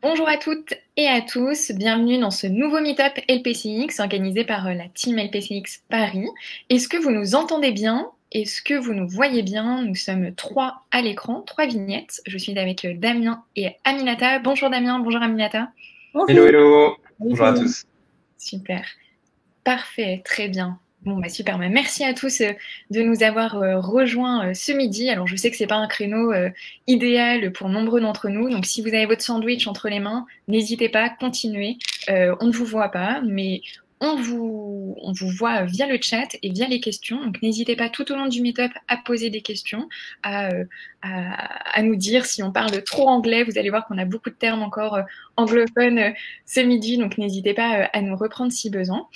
Bonjour à toutes et à tous, bienvenue dans ce nouveau Meetup LPCX organisé par la team LPCX Paris. Est-ce que vous nous entendez bien? Est-ce que vous nous voyez bien? Nous sommes trois à l'écran, trois vignettes. Je suis avec Damien et Aminata. Bonjour Damien, bonjour Aminata. Hello, Bonjour. hello. Salut, Bonjour à Fabien. tous. Super, parfait, très bien. Bon, bah super, bah merci à tous de nous avoir rejoints ce midi. Alors, je sais que c'est pas un créneau idéal pour nombreux d'entre nous, donc si vous avez votre sandwich entre les mains, n'hésitez pas, continuez. On ne vous voit pas, mais on vous voit via le chat et via les questions. Donc, n'hésitez pas tout au long du meet-up à poser des questions, à, euh, à nous dire si on parle trop anglais. Vous allez voir qu'on a beaucoup de termes encore anglophones ce midi, donc n'hésitez pas à nous reprendre si besoin.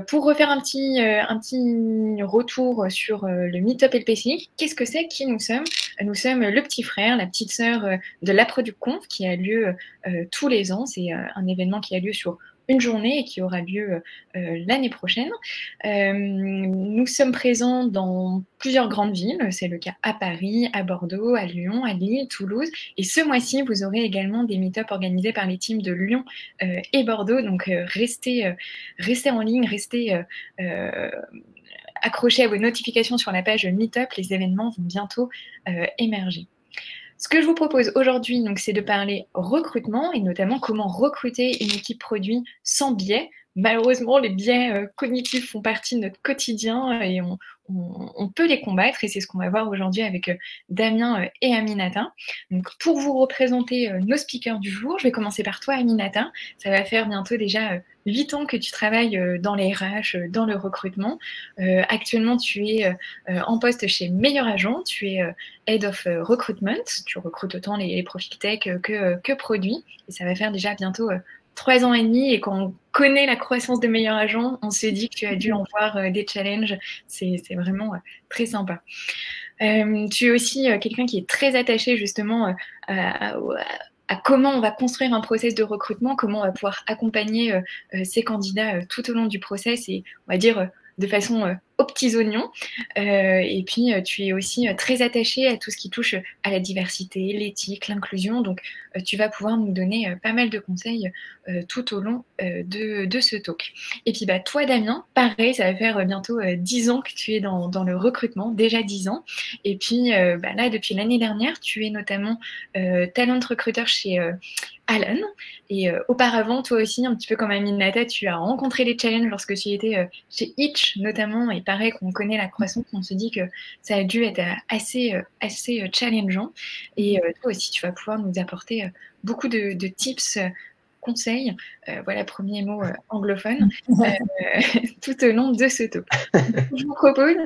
Pour refaire un petit retour sur le Meetup LPC, qu'est-ce que c'est? Qui nous sommes? Nous sommes le petit frère, la petite sœur de l'APRODUCTConf qui a lieu tous les ans. C'est un événement qui a lieu sur une journée et qui aura lieu l'année prochaine. Nous sommes présents dans plusieurs grandes villes. C'est le cas à Paris, à Bordeaux, à Lyon, à Lille, Toulouse. Et ce mois-ci, vous aurez également des meet-up organisés par les teams de Lyon et Bordeaux. Donc, restez en ligne, restez accrochés à vos notifications sur la page Meetup. Les événements vont bientôt émerger. Ce que je vous propose aujourd'hui, donc, c'est de parler recrutement et notamment comment recruter une équipe produit sans biais. Malheureusement, les biais cognitifs font partie de notre quotidien et on peut les combattre et c'est ce qu'on va voir aujourd'hui avec Damien et Aminata. Donc, pour vous représenter nos speakers du jour, je vais commencer par toi, Aminata. Ça va faire bientôt déjà 8 ans que tu travailles dans les RH, dans le recrutement. Actuellement, tu es en poste chez Meilleur Agent. Tu es Head of Recruitment. Tu recrutes autant les profils tech que produits. Et ça va faire déjà bientôt 3 ans et demi. Et quand on connaît la croissance de Meilleur Agent, on se dit que tu as dû en voir des challenges. C'est vraiment très sympa. Tu es aussi quelqu'un qui est très attaché justement à comment on va construire un process de recrutement, comment on va pouvoir accompagner ces candidats tout au long du process et on va dire de façon aux petits oignons. Et puis, tu es aussi très attaché à tout ce qui touche à la diversité, l'éthique, l'inclusion. Donc, tu vas pouvoir nous donner pas mal de conseils tout au long de ce talk. Et puis, bah, toi, Damien, pareil, ça va faire bientôt 10 ans que tu es dans le recrutement, déjà 10 ans. Et puis, bah, là, depuis l'année dernière, tu es notamment talent recruteur chez Alan. Et auparavant, toi aussi, un petit peu comme Aminata, tu as rencontré les challenges lorsque tu étais chez Itch notamment. Et pareil, qu'on connaît la croissance, on se dit que ça a dû être assez challengeant. Et toi aussi, tu vas pouvoir nous apporter beaucoup de tips, conseils. Voilà, premier mot anglophone, tout au long de ce talk. Ce que je vous propose,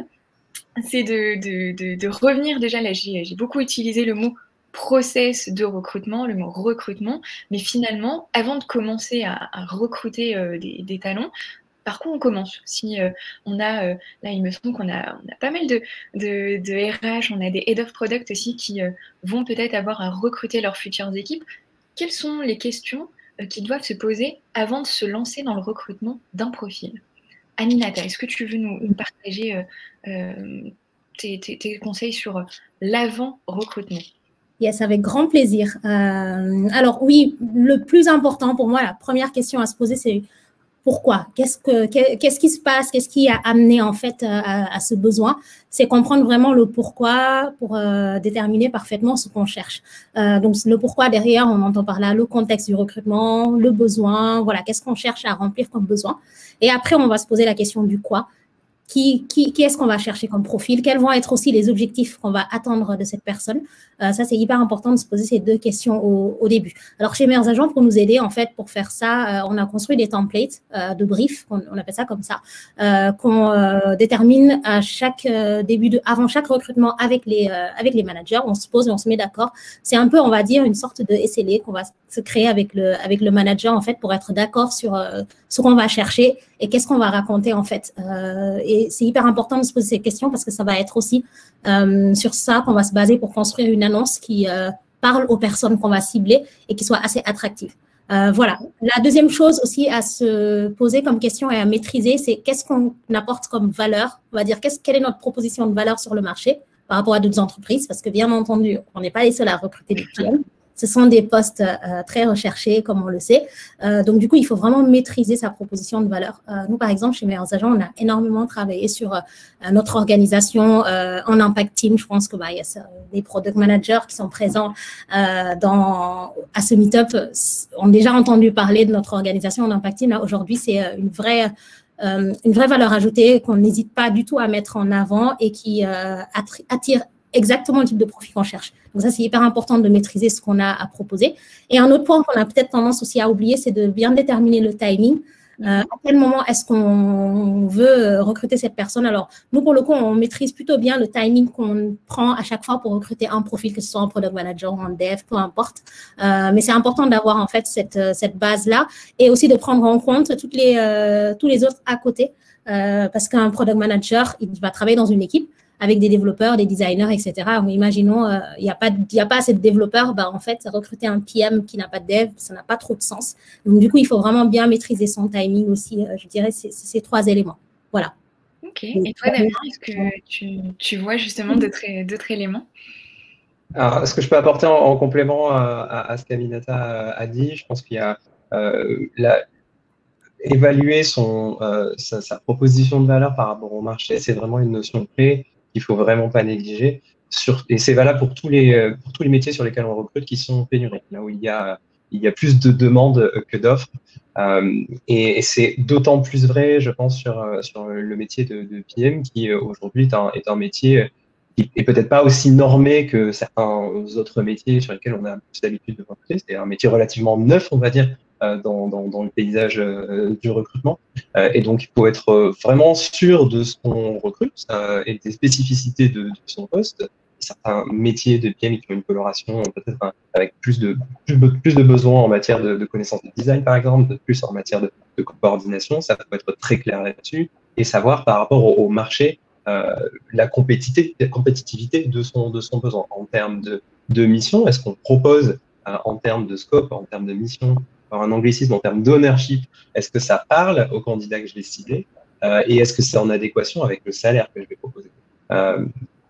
c'est de revenir déjà, là j'ai beaucoup utilisé le mot process de recrutement, le mot recrutement, mais finalement, avant de commencer à recruter des talents, par quoi on commence? Si on a, là il me semble qu'on a pas mal de RH, on a des Head of Product aussi qui vont peut-être avoir à recruter leurs futures équipes. Quelles sont les questions qui doivent se poser avant de se lancer dans le recrutement d'un profil? Aminata, est-ce que tu veux nous partager tes conseils sur l'avant-recrutement? Yes, avec grand plaisir. Alors oui, le plus important pour moi, la première question à se poser, c'est pourquoi? Qu'est-ce qui se passe? Qu'est-ce qui a amené en fait à ce besoin? C'est comprendre vraiment le pourquoi pour déterminer parfaitement ce qu'on cherche. Donc le pourquoi derrière, on entend par là le contexte du recrutement, le besoin, voilà, qu'est-ce qu'on cherche à remplir comme besoin. Et après, on va se poser la question du quoi. Qui est-ce qu'on va chercher comme profil? Quels vont être aussi les objectifs qu'on va attendre de cette personne? Ça, c'est hyper important de se poser ces deux questions au début. Alors, chez Meilleurs Agents, pour nous aider, en fait, pour faire ça, on a construit des templates de briefs, on appelle ça comme ça, qu'on détermine à chaque avant chaque recrutement avec les managers. On se pose et on se met d'accord. C'est un peu, on va dire, une sorte de SLA qu'on va se créer avec le manager, en fait, pour être d'accord sur ce qu'on va chercher et qu'est-ce qu'on va raconter, en fait. Et c'est hyper important de se poser ces questions parce que ça va être aussi sur ça qu'on va se baser pour construire une annonce qui parle aux personnes qu'on va cibler et qui soit assez attractive. Voilà. La deuxième chose aussi à se poser comme question et à maîtriser, c'est qu'est-ce qu'on apporte comme valeur. On va dire quelle est notre proposition de valeur sur le marché par rapport à d'autres entreprises, parce que bien entendu, on n'est pas les seuls à recruter des PM. ce sont des postes très recherchés, comme on le sait. Donc, du coup, il faut vraiment maîtriser sa proposition de valeur. Nous, par exemple, chez Meilleurs Agents, on a énormément travaillé sur notre organisation en Impact Team. Je pense que il y a des product managers qui sont présents à ce meet-up ont déjà entendu parler de notre organisation en Impact Team. Là, aujourd'hui, c'est une vraie valeur ajoutée qu'on n'hésite pas du tout à mettre en avant et qui attire exactement le type de profil qu'on cherche. Donc ça, c'est hyper important de maîtriser ce qu'on a à proposer. Et un autre point qu'on a peut-être tendance aussi à oublier, c'est de bien déterminer le timing. À quel moment est-ce qu'on veut recruter cette personne? Alors, nous, pour le coup, on maîtrise plutôt bien le timing qu'on prend à chaque fois pour recruter un profil, que ce soit un product manager ou un dev, peu importe. Mais c'est important d'avoir en fait cette base-là et aussi de prendre en compte tous les autres à côté. Parce qu'un product manager, il va travailler dans une équipe avec des développeurs, des designers, etc. Mais imaginons, il n'y a pas assez de développeurs, en fait, recruter un PM qui n'a pas de dev, ça n'a pas trop de sens. Donc, du coup, il faut vraiment bien maîtriser son timing aussi, je dirais, ces 3 éléments. Voilà. Ok. Et toi, Damien, est-ce que tu vois justement d'autres éléments? Alors, ce que je peux apporter en complément à ce qu'Aminata a dit, je pense qu'il y a évaluer sa proposition de valeur par rapport au marché, c'est vraiment une notion clé qu'il faut vraiment pas négliger. Et c'est valable pour tous les métiers sur lesquels on recrute qui sont pénuriques, là où il y a plus de demandes que d'offres. Et c'est d'autant plus vrai, je pense, sur le métier de PM qui aujourd'hui est un métier qui est peut-être pas aussi normé que certains autres métiers sur lesquels on a plus l'habitude de recruter. C'est un métier relativement neuf, on va dire, dans le paysage du recrutement. Et donc, il faut être vraiment sûr de ce qu'on recrute et des spécificités de son poste. Certains métiers de PM qui ont une coloration peut-être avec plus de besoins en matière de connaissances de design, par exemple, plus en matière de coordination. Ça peut être très clair là-dessus et savoir par rapport au marché la compétitivité de son besoin en termes de mission. Est-ce qu'on propose en termes de scope, en termes de mission, un anglicisme, en termes d'ownership, est-ce que ça parle au candidat que je vais cibler et est-ce que c'est en adéquation avec le salaire que je vais proposer.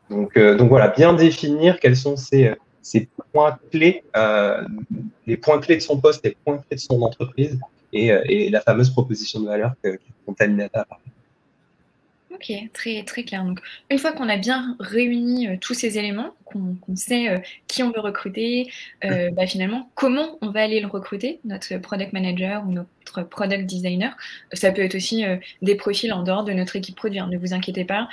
Donc voilà, bien définir quels sont ces points clés, les points clés de son poste, les points clés de son entreprise et la fameuse proposition de valeur dont Aminata a parlé. Ok, très, très clair. Donc, une fois qu'on a bien réuni tous ces éléments, qu'on sait qui on veut recruter, finalement, comment on va aller le recruter, notre product manager ou notre product designer. Ça peut être aussi des profils en dehors de notre équipe produit. Ne vous inquiétez pas,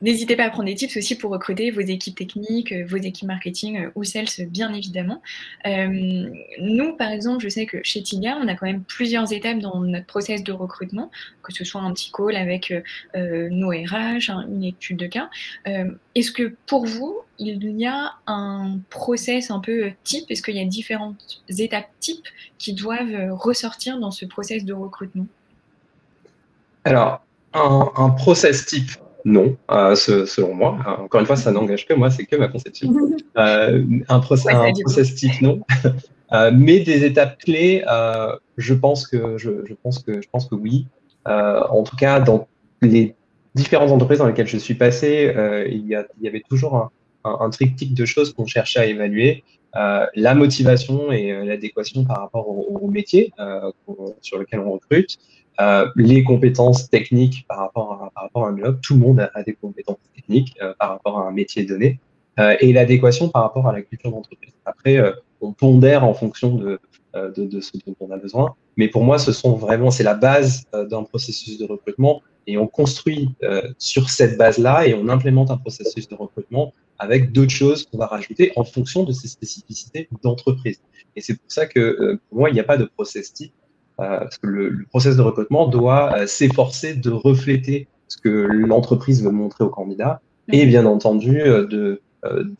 n'hésitez pas à prendre des tips aussi pour recruter vos équipes techniques, vos équipes marketing ou sales, bien évidemment. Nous, par exemple, je sais que chez Tiga, on a quand même plusieurs étapes dans notre process de recrutement, que ce soit un petit call avec nos RH, une étude de cas. Est-ce que pour vous, il y a un process un peu type? Est-ce qu'il y a différentes étapes types qui doivent ressortir dans ce process de recrutement? Alors, un process type, non, selon moi. Encore une fois, ça n'engage que moi, c'est que ma conception. Un process type, non. Mais des étapes clés, je pense que oui. En tout cas, dans les différentes entreprises dans lesquelles je suis passé, il y avait toujours un triptyque de choses qu'on cherchait à évaluer. La motivation et l'adéquation par rapport au métier sur lequel on recrute. Les compétences techniques par rapport à un job, tout le monde a des compétences techniques par rapport à un métier donné, et l'adéquation par rapport à la culture d'entreprise. Après, on pondère en fonction de ce dont on a besoin, mais pour moi, c'est la base d'un processus de recrutement, et on construit sur cette base-là et on implémente un processus de recrutement avec d'autres choses qu'on va rajouter en fonction de ces spécificités d'entreprise. Et c'est pour ça que pour moi, il n'y a pas de process type. Parce que le process de recrutement doit s'efforcer de refléter ce que l'entreprise veut montrer au candidat et bien entendu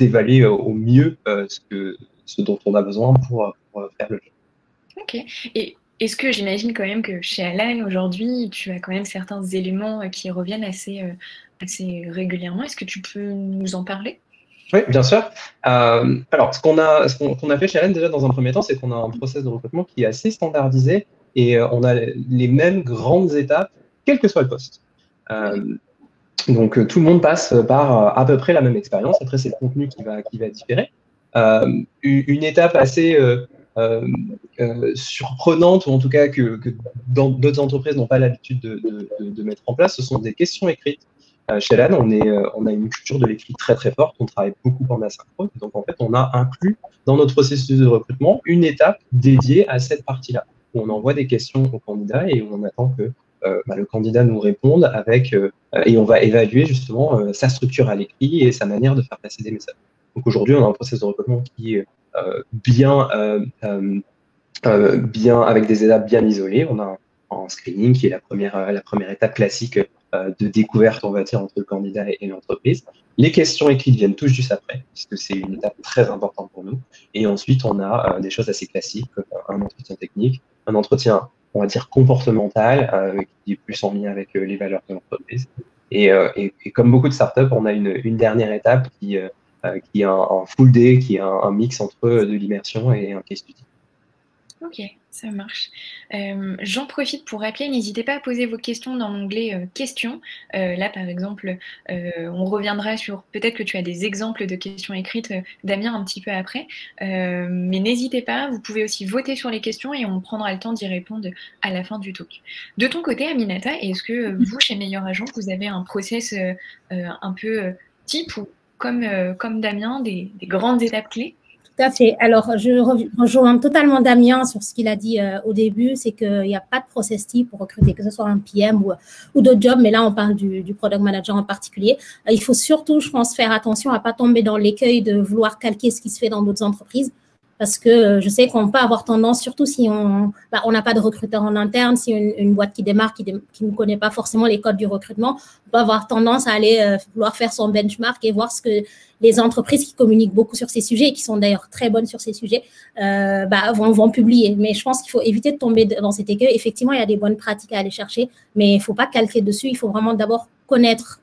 d'évaluer au mieux ce dont on a besoin pour faire le job. Ok. Et est-ce que j'imagine quand même que chez Alan aujourd'hui, tu as quand même certains éléments qui reviennent assez régulièrement. Est-ce que tu peux nous en parler? Oui, bien sûr. Alors, ce qu'on a fait chez Alan déjà dans un premier temps, c'est qu'on a un process de recrutement qui est assez standardisé et on a les mêmes grandes étapes, quel que soit le poste. Donc, tout le monde passe par à peu près la même expérience. Après, c'est le contenu qui va différer. Une étape assez surprenante, ou en tout cas que d'autres entreprises n'ont pas l'habitude de mettre en place, ce sont des questions écrites. Chez LAN, on a une culture de l'écrit très très forte, on travaille beaucoup en asynchrone, donc en fait on a inclus dans notre processus de recrutement une étape dédiée à cette partie-là, où on envoie des questions au candidat et où on attend que le candidat nous réponde avec, et on va évaluer justement sa structure à l'écrit et sa manière de faire passer des messages. Donc aujourd'hui on a un processus de recrutement qui est bien avec des étapes bien isolées. On a un screening qui est la première étape classique de découverte, on va dire, entre le candidat et l'entreprise. Les questions écrites viennent tout juste après, puisque c'est une étape très importante pour nous. Et ensuite, on a des choses assez classiques, comme un entretien technique, un entretien, on va dire, comportemental, qui est plus en lien avec les valeurs de l'entreprise. Et comme beaucoup de startups, on a une dernière étape qui est un full day, qui est un mix entre de l'immersion et un case study. Ok, ça marche. J'en profite pour rappeler, n'hésitez pas à poser vos questions dans l'onglet questions. Là, par exemple, on reviendra sur, peut-être que tu as des exemples de questions écrites, Damien, un petit peu après. Mais n'hésitez pas, vous pouvez aussi voter sur les questions et on prendra le temps d'y répondre à la fin du talk. De ton côté, Aminata, est-ce que vous, chez Meilleur Agent, vous avez un process un peu type ou comme Damien, des grandes étapes clés? Tout à fait. Alors, je rejoins totalement Damien sur ce qu'il a dit au début, c'est qu'il n'y a pas de process type pour recruter, que ce soit un PM ou d'autres jobs, mais là, on parle du product manager en particulier. Il faut surtout, je pense, faire attention à ne pas tomber dans l'écueil de vouloir calquer ce qui se fait dans d'autres entreprises. Parce que je sais qu'on peut avoir tendance, surtout si on n'a pas de recruteur en interne, si une boîte qui démarre, qui ne connaît pas forcément les codes du recrutement, on peut avoir tendance à aller vouloir faire son benchmark et voir ce que les entreprises qui communiquent beaucoup sur ces sujets et qui sont d'ailleurs très bonnes sur ces sujets vont publier. Mais je pense qu'il faut éviter de tomber dans cet écueil. Effectivement, il y a des bonnes pratiques à aller chercher, mais il ne faut pas calquer dessus. Il faut vraiment d'abord connaître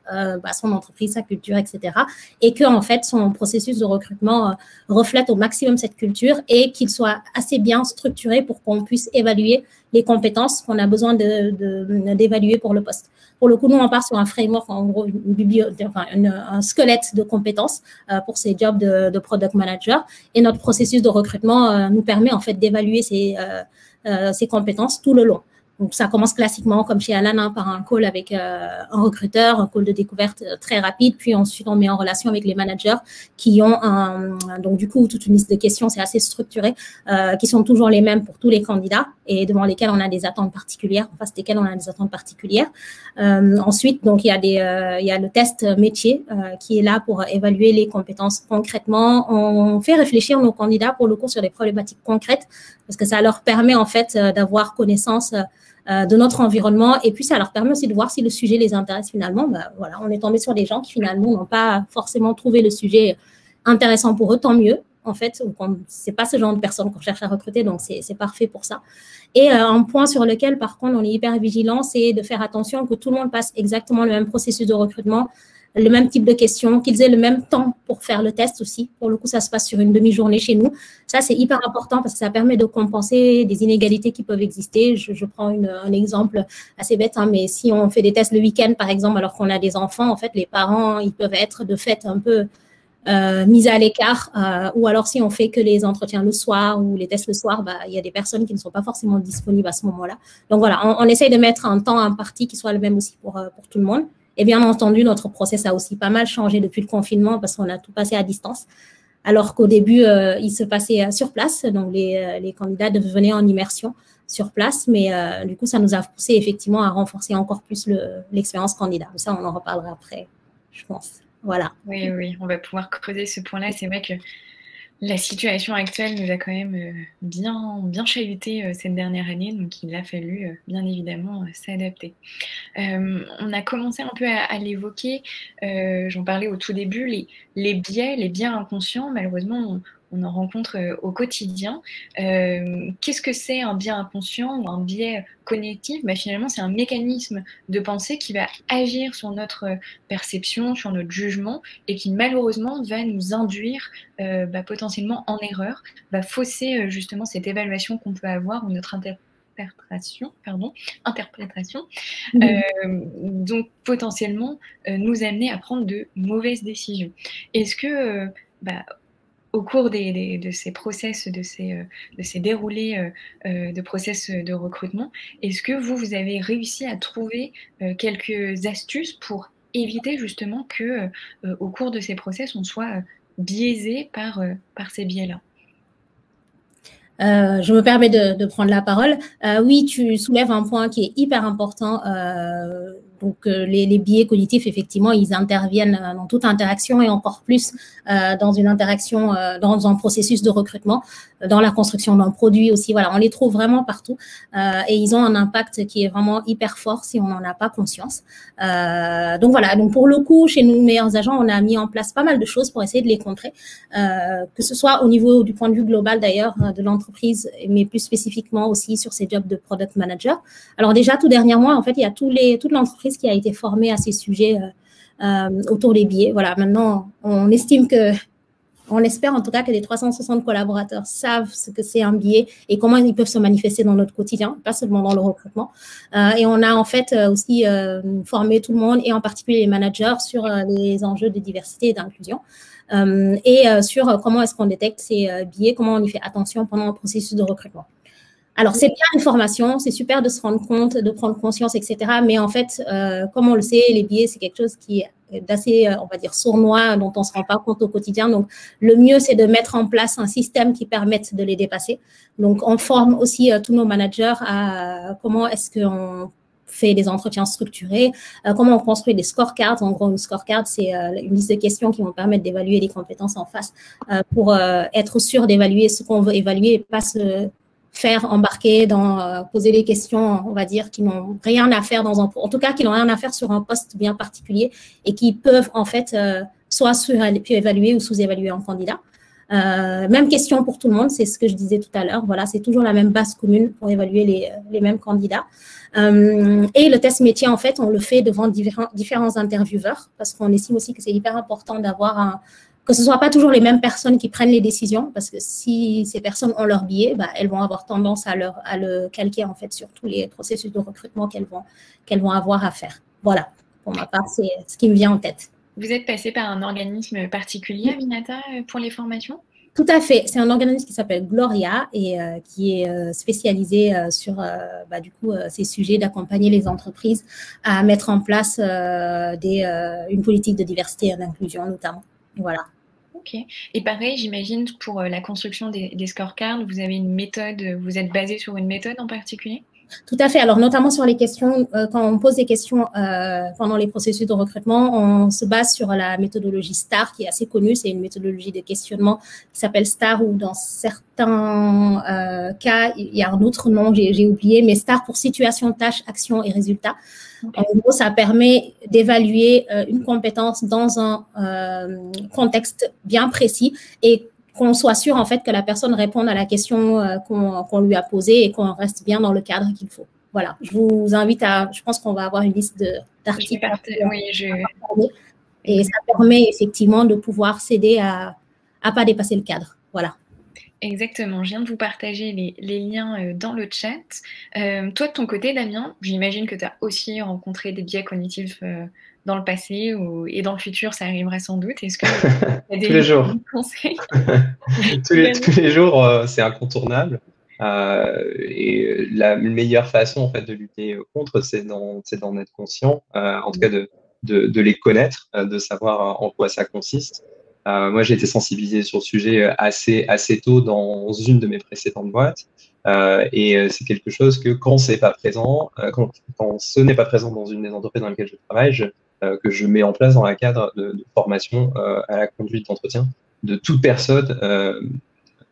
son entreprise, sa culture, etc. Et que, en fait, son processus de recrutement reflète au maximum cette culture et qu'il soit assez bien structuré pour qu'on puisse évaluer les compétences qu'on a besoin d'évaluer pour le poste. Pour le coup, nous, on part sur un framework, en gros, un squelette de compétences pour ces jobs de product manager. Et notre processus de recrutement nous permet, en fait, d'évaluer ces compétences tout le long. Donc, ça commence classiquement, comme chez Alan, par un call avec un recruteur, un call de découverte très rapide. Puis ensuite, on met en relation avec les managers qui ont donc du coup, toute une liste de questions, c'est assez structuré, qui sont toujours les mêmes pour tous les candidats et devant lesquels on a des attentes particulières, en face desquels on a des attentes particulières. Ensuite, donc, il y a le test métier qui est là pour évaluer les compétences concrètement. On fait réfléchir nos candidats, pour le coup, sur des problématiques concrètes parce que ça leur permet, en fait, d'avoir connaissance de notre environnement et puis ça leur permet aussi de voir si le sujet les intéresse finalement. Voilà, on est tombé sur des gens qui finalement n'ont pas forcément trouvé le sujet intéressant pour eux, tant mieux en fait. C'est pas ce genre de personnes qu'on cherche à recruter, donc c'est parfait pour ça. Et un point sur lequel par contre on est hyper vigilant, c'est de faire attention que tout le monde passe exactement le même processus de recrutement, le même type de questions, qu'ils aient le même temps pour faire le test aussi. Pour le coup, ça se passe sur une demi-journée chez nous. Ça, c'est hyper important parce que ça permet de compenser des inégalités qui peuvent exister. Je prends un exemple assez bête, mais si on fait des tests le week-end, par exemple, alors qu'on a des enfants, en fait, les parents, ils peuvent être de fait un peu mis à l'écart. Ou alors, si on fait que les entretiens le soir ou les tests le soir, il y a des personnes qui ne sont pas forcément disponibles à ce moment-là. Donc, voilà, on essaye de mettre un temps imparti qui soit le même aussi pour tout le monde. Et bien entendu, notre process a aussi pas mal changé depuis le confinement parce qu'on a tout passé à distance. Alors qu'au début, il se passait sur place. Donc, les candidats devenaient en immersion sur place. Mais du coup, ça nous a poussé effectivement à renforcer encore plus l'expérience candidat. Ça, on en reparlera après, je pense. Voilà. Oui, on va pouvoir creuser ce point-là. C'est vrai que la situation actuelle nous a quand même bien chahuté cette dernière année, donc il a fallu bien évidemment s'adapter. On a commencé un peu à l'évoquer, j'en parlais au tout début, les biais inconscients, malheureusement on en rencontre au quotidien. Qu'est-ce que c'est un biais inconscient ou un biais cognitif? Finalement, c'est un mécanisme de pensée qui va agir sur notre perception, sur notre jugement et qui malheureusement va nous induire potentiellement en erreur, va fausser justement cette évaluation qu'on peut avoir ou notre interprétation, donc potentiellement nous amener à prendre de mauvaises décisions. Est-ce que au cours de ces process, de ces déroulés de process de recrutement, est-ce que vous avez réussi à trouver quelques astuces pour éviter justement que au cours de ces process, on soit biaisé par ces biais-là? Je me permets de prendre la parole. Oui, tu soulèves un point qui est hyper important. Donc, les biais cognitifs, effectivement, ils interviennent dans toute interaction et encore plus dans une interaction, dans un processus de recrutement, dans la construction d'un produit aussi. Voilà, on les trouve vraiment partout et ils ont un impact qui est vraiment hyper fort si on n'en a pas conscience. Donc, voilà. Donc, pour le coup, chez nous, Meilleurs Agents, on a mis en place pas mal de choses pour essayer de les contrer, que ce soit au niveau du point de vue global, d'ailleurs, de l'entreprise, mais plus spécifiquement aussi sur ces jobs de product manager. Alors, déjà, tout dernièrement, en fait, il y a toute l'entreprise qui a été formée à ces sujets autour des biais. Voilà, maintenant, on estime que, on espère en tout cas que les 360 collaborateurs savent ce que c'est un biais et comment ils peuvent se manifester dans notre quotidien, pas seulement dans le recrutement. Et on a en fait aussi formé tout le monde et en particulier les managers sur les enjeux de diversité et d'inclusion. Et sur comment est-ce qu'on détecte ces biais, comment on y fait attention pendant le processus de recrutement. Alors, c'est bien l'information, c'est super de se rendre compte, de prendre conscience, etc. Mais en fait, comme on le sait, les biais, c'est quelque chose qui est d'assez, on va dire, sournois, dont on ne se rend pas compte au quotidien. Donc, le mieux, c'est de mettre en place un système qui permette de les dépasser. Donc, on forme aussi tous nos managers à comment est-ce qu'on fait des entretiens structurés, comment on construit des scorecards. En gros, une scorecard, c'est une liste de questions qui vont permettre d'évaluer les compétences en face pour être sûr d'évaluer ce qu'on veut évaluer et pas se faire embarquer dans poser des questions, on va dire, qui n'ont rien à faire en tout cas, qui n'ont rien à faire sur un poste bien particulier et qui peuvent, en fait, soit surévaluer ou sous-évaluer un candidat. Même question pour tout le monde, c'est ce que je disais tout à l'heure. Voilà, c'est toujours la même base commune pour évaluer les mêmes candidats. Et le test métier, en fait, on le fait devant différents intervieweurs parce qu'on estime aussi que c'est hyper important d'avoir que ce ne soit pas toujours les mêmes personnes qui prennent les décisions, parce que si ces personnes ont leur biais, elles vont avoir tendance à le calquer en fait sur tous les processus de recrutement qu'elles vont avoir à faire. Voilà, pour ma part, c'est ce qui me vient en tête. Vous êtes passé par un organisme particulier, Aminata, pour les formations? Tout à fait. C'est un organisme qui s'appelle Gloria et qui est spécialisé sur du coup ces sujets d'accompagner les entreprises à mettre en place une politique de diversité et d'inclusion notamment. Voilà. Ok. Et pareil, j'imagine pour la construction des scorecards, vous avez une méthode, vous êtes basé sur une méthode en particulier? Tout à fait. Alors, notamment sur les questions, quand on pose des questions pendant les processus de recrutement, on se base sur la méthodologie STAR, qui est assez connue. C'est une méthodologie de questionnement qui s'appelle STAR, ou dans certains cas, il y a un autre nom, j'ai oublié, mais STAR pour situation, tâche, action et résultat. Okay. En gros, ça permet d'évaluer une compétence dans un contexte bien précis et qu'on soit sûr, en fait, que la personne réponde à la question qu'on lui a posée et qu'on reste bien dans le cadre qu'il faut. Voilà, je vous invite je pense qu'on va avoir une liste d'articles. Et ça permet effectivement de pouvoir s'aider à pas dépasser le cadre. Voilà. Exactement, je viens de vous partager les liens dans le chat. Toi, de ton côté, Damien, j'imagine que tu as aussi rencontré des biais cognitifs dans le passé et dans le futur, ça arrivera sans doute. Est-ce que tous les jours. Conseils tous les jours, c'est incontournable. Et la meilleure façon en fait de lutter contre, c'est d'en être conscient, en tout cas de les connaître, de savoir en quoi ça consiste. Moi, j'ai été sensibilisé sur le sujet assez tôt dans une de mes précédentes boîtes. Et c'est quelque chose que quand c'est pas présent, quand ce n'est pas présent dans une des entreprises dans lesquelles je travaille, que je mets en place dans le cadre de formation à la conduite d'entretien de toute personne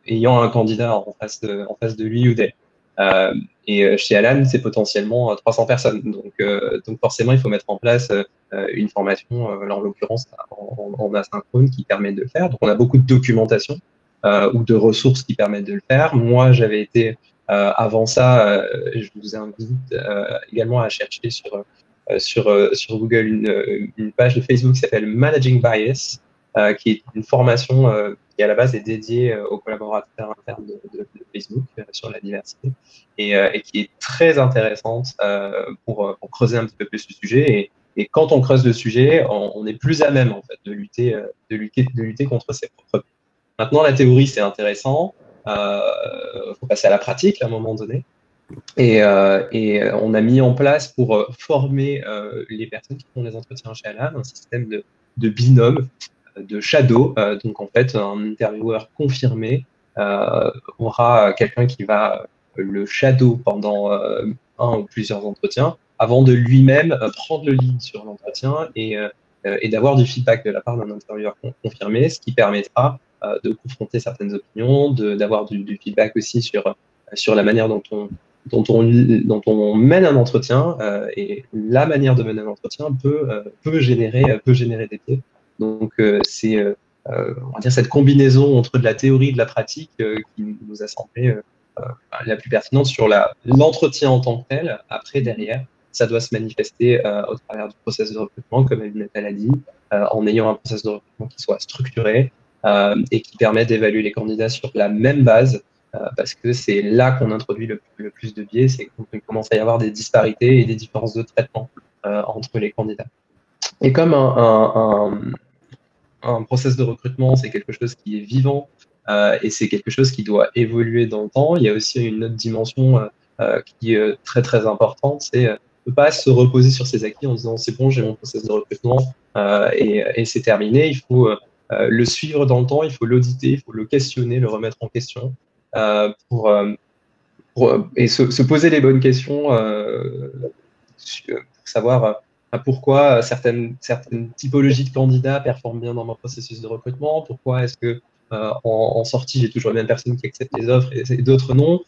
ayant un candidat en face de lui ou d'elle. Et chez Alan, c'est potentiellement 300 personnes. Donc forcément, il faut mettre en place une formation, en l'occurrence en asynchrone, qui permet de le faire. Donc on a beaucoup de documentation ou de ressources qui permettent de le faire. Moi, j'avais été avant ça, je vous invite également à chercher sur Google une page de Facebook qui s'appelle Managing Bias, qui est une formation qui à la base est dédiée aux collaborateurs internes de Facebook sur la diversité et qui est très intéressante pour creuser un petit peu plus le sujet. Et quand on creuse le sujet, on est plus à même en fait de lutter contre ses propres biais. Maintenant, la théorie c'est intéressant. Faut passer à la pratique à un moment donné. Et on a mis en place pour former les personnes qui font les entretiens chez Alan un système de binôme, de shadow. Donc en fait, un intervieweur confirmé aura quelqu'un qui va le shadow pendant un ou plusieurs entretiens avant de lui-même prendre le lead sur l'entretien et d'avoir du feedback de la part d'un intervieweur confirmé, ce qui permettra de confronter certaines opinions, d'avoir du feedback aussi sur la manière dont on mène un entretien et la manière de mener un entretien peut générer des biais. Donc c'est on va dire cette combinaison entre de la théorie et de la pratique qui nous a semblé la plus pertinente sur l'entretien en tant que tel. Après, derrière, ça doit se manifester au travers du processus de recrutement, comme Nathalie a dit, en ayant un processus de recrutement qui soit structuré et qui permet d'évaluer les candidats sur la même base, parce que c'est là qu'on introduit le plus de biais, c'est qu'on commence à y avoir des disparités et des différences de traitement entre les candidats. Et comme un process de recrutement, c'est quelque chose qui est vivant et c'est quelque chose qui doit évoluer dans le temps, il y a aussi une autre dimension qui est très très importante, c'est ne pas se reposer sur ses acquis en disant c'est bon, j'ai mon process de recrutement et c'est terminé. Il faut le suivre dans le temps, il faut l'auditer, il faut le questionner, le remettre en question et se poser les bonnes questions pour savoir pourquoi certaines typologies de candidats performent bien dans mon processus de recrutement, pourquoi est-ce que en sortie, j'ai toujours les mêmes personnes qui acceptent les offres et d'autres non.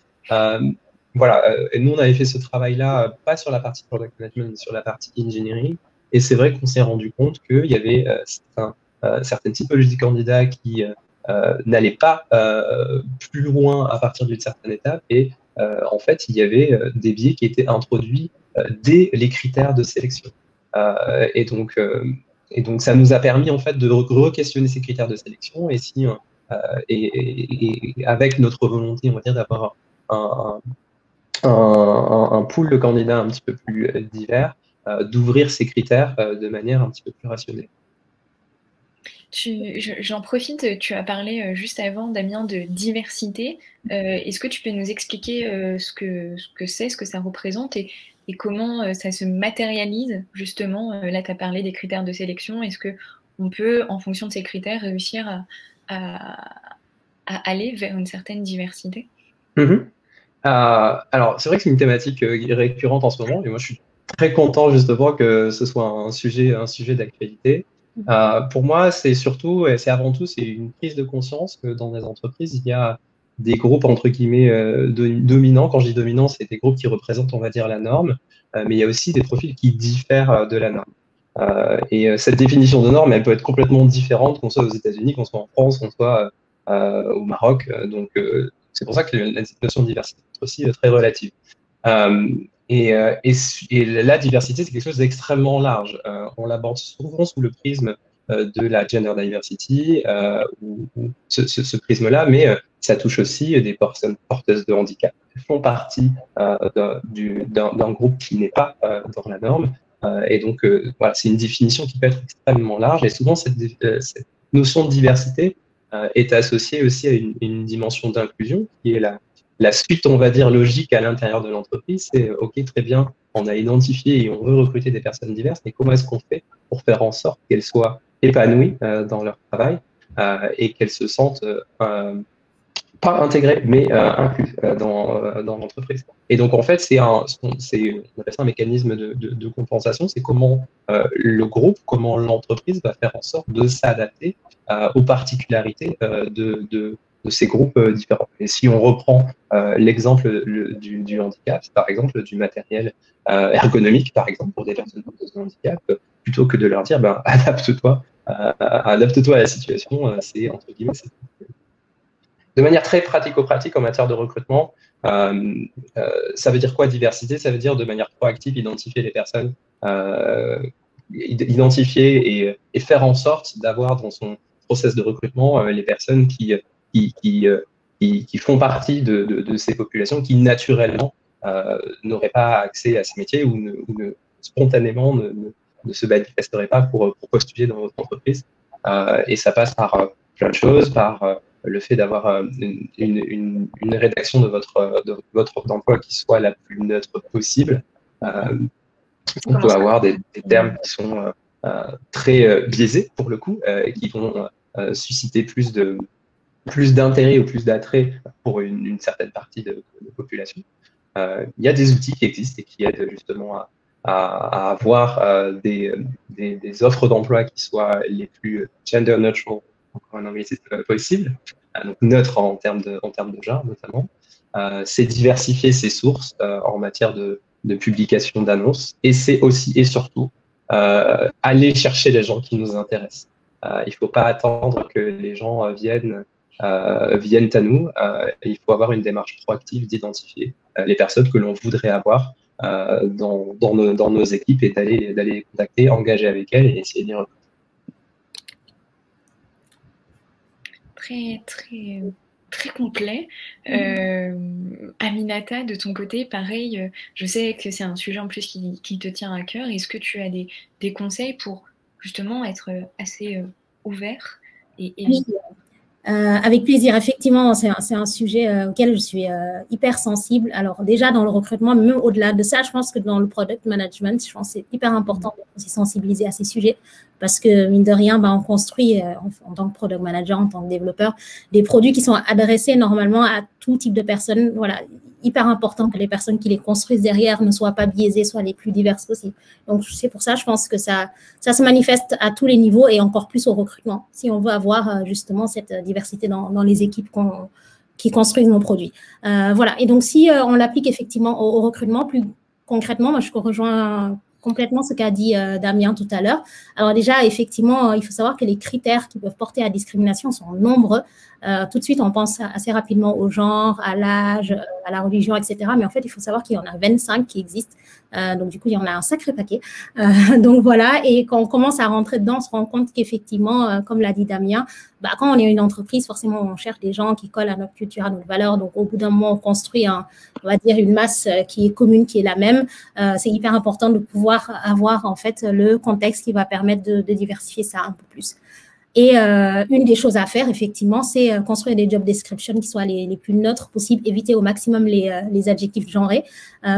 Voilà, et nous, on avait fait ce travail-là, pas sur la partie product management, mais sur la partie engineering. Et c'est vrai qu'on s'est rendu compte qu'il y avait certaines typologies de candidats qui n'allaient pas plus loin à partir d'une certaine étape. Et en fait, il y avait des biais qui étaient introduits dès les critères de sélection. Et donc, ça nous a permis en fait de re-questionner ces critères de sélection et si et avec notre volonté, on va dire, d'avoir un pool de candidats un petit peu plus divers, d'ouvrir ces critères de manière un petit peu plus rationnelle. J'en profite, tu as parlé juste avant, Damien, de diversité. Est-ce que tu peux nous expliquer ce que c'est, ce que ça représente et comment ça se matérialise justement? Là, tu as parlé des critères de sélection. Est-ce qu'on peut, en fonction de ces critères, réussir à aller vers une certaine diversité? Alors, c'est vrai que c'est une thématique récurrente en ce moment, et moi, je suis très content justement que ce soit un sujet d'actualité. Pour moi, c'est surtout, et c'est avant tout, c'est une prise de conscience que dans les entreprises, il y a des groupes, entre guillemets, dominants. Quand je dis dominants, c'est des groupes qui représentent, on va dire, la norme, mais il y a aussi des profils qui diffèrent de la norme. Et cette définition de norme, elle peut être complètement différente, qu'on soit aux États-Unis, qu'on soit en France, qu'on soit au Maroc. Donc, c'est pour ça que la notion de diversité est aussi très relative. Et la diversité, c'est quelque chose d'extrêmement large. On l'aborde souvent sous le prisme de la gender diversity, ou ce prisme-là, mais ça touche aussi des personnes porteuses de handicap qui font partie d'un groupe qui n'est pas dans la norme. Et donc, voilà, c'est une définition qui peut être extrêmement large. Et souvent, cette notion de diversité est associée aussi à une dimension d'inclusion qui est la suite, on va dire, logique à l'intérieur de l'entreprise. C'est OK, très bien, on a identifié et on veut recruter des personnes diverses, mais comment est-ce qu'on fait pour faire en sorte qu'elles soient épanouies dans leur travail et qu'elles se sentent pas intégrées, mais incluses dans l'entreprise. Et donc, en fait, on appelle ça un mécanisme de compensation. C'est comment le groupe, comment l'entreprise va faire en sorte de s'adapter aux particularités de ces groupes différents. Et si on reprend l'exemple du handicap, par exemple, du matériel ergonomique, par exemple, pour des personnes porteuses de handicap, plutôt que de leur dire adapte-toi à la situation, c'est entre guillemets. De manière très pratico-pratique en matière de recrutement, ça veut dire quoi diversité? Ça veut dire de manière proactive identifier les personnes, identifier et faire en sorte d'avoir dans son process de recrutement les personnes qui font partie de ces populations qui naturellement n'auraient pas accès à ces métiers ou spontanément ne se manifesteraient pas pour postuler dans votre entreprise. Et ça passe par plein de choses, par le fait d'avoir une rédaction de votre offre d'emploi qui soit la plus neutre possible. On peut avoir des termes qui sont très biaisés pour le coup, et qui vont susciter plus d'intérêt ou plus d'attrait pour une certaine partie de la population. Il y a des outils qui existent et qui aident justement à avoir des offres d'emploi qui soient les plus gender neutral, encore un anglicisme possible, donc neutre en termes de genre notamment. C'est diversifier ses sources en matière de publication d'annonces, et c'est aussi et surtout aller chercher les gens qui nous intéressent. Il ne faut pas attendre que les gens viennent à nous. Il faut avoir une démarche proactive d'identifier les personnes que l'on voudrait avoir dans nos équipes et d'aller les contacter, engager avec elles et essayer de les recruter. Très, très, très complet. Aminata, de ton côté, pareil, je sais que c'est un sujet en plus qui te tient à cœur. Est-ce que tu as des conseils pour justement être assez ouvert et avec plaisir. Effectivement, c'est un sujet auquel je suis hyper sensible. Alors déjà dans le recrutement, mais même au-delà de ça, je pense que dans le product management, je pense que c'est hyper important d'être aussi sensibilisé à ces sujets parce que mine de rien, on construit en tant que product manager, en tant que développeur, des produits qui sont adressés normalement à tout type de personnes. Voilà, hyper important que les personnes qui les construisent derrière ne soient pas biaisées, soient les plus diverses possibles. Donc c'est pour ça, je pense que ça se manifeste à tous les niveaux et encore plus au recrutement, si on veut avoir justement cette diversité dans les équipes qui construisent nos produits. Voilà, et donc si on l'applique effectivement au recrutement, plus concrètement, moi je rejoins complètement ce qu'a dit Damien tout à l'heure. Alors déjà, effectivement, il faut savoir que les critères qui peuvent porter à discrimination sont nombreux. Tout de suite, on pense assez rapidement au genre, à l'âge, à la religion, etc. Mais en fait, il faut savoir qu'il y en a 25 qui existent. Donc, du coup, il y en a un sacré paquet. Donc, voilà. Et quand on commence à rentrer dedans, on se rend compte qu'effectivement, comme l'a dit Damien, quand on est une entreprise, forcément, on cherche des gens qui collent à notre culture, à nos valeurs. Donc, au bout d'un moment, on construit, on va dire, une masse qui est commune, qui est la même. C'est hyper important de pouvoir avoir, en fait, le contexte qui va permettre de diversifier ça un peu plus. Et une des choses à faire, effectivement, c'est construire des job descriptions qui soient les plus neutres possibles, éviter au maximum les adjectifs genrés.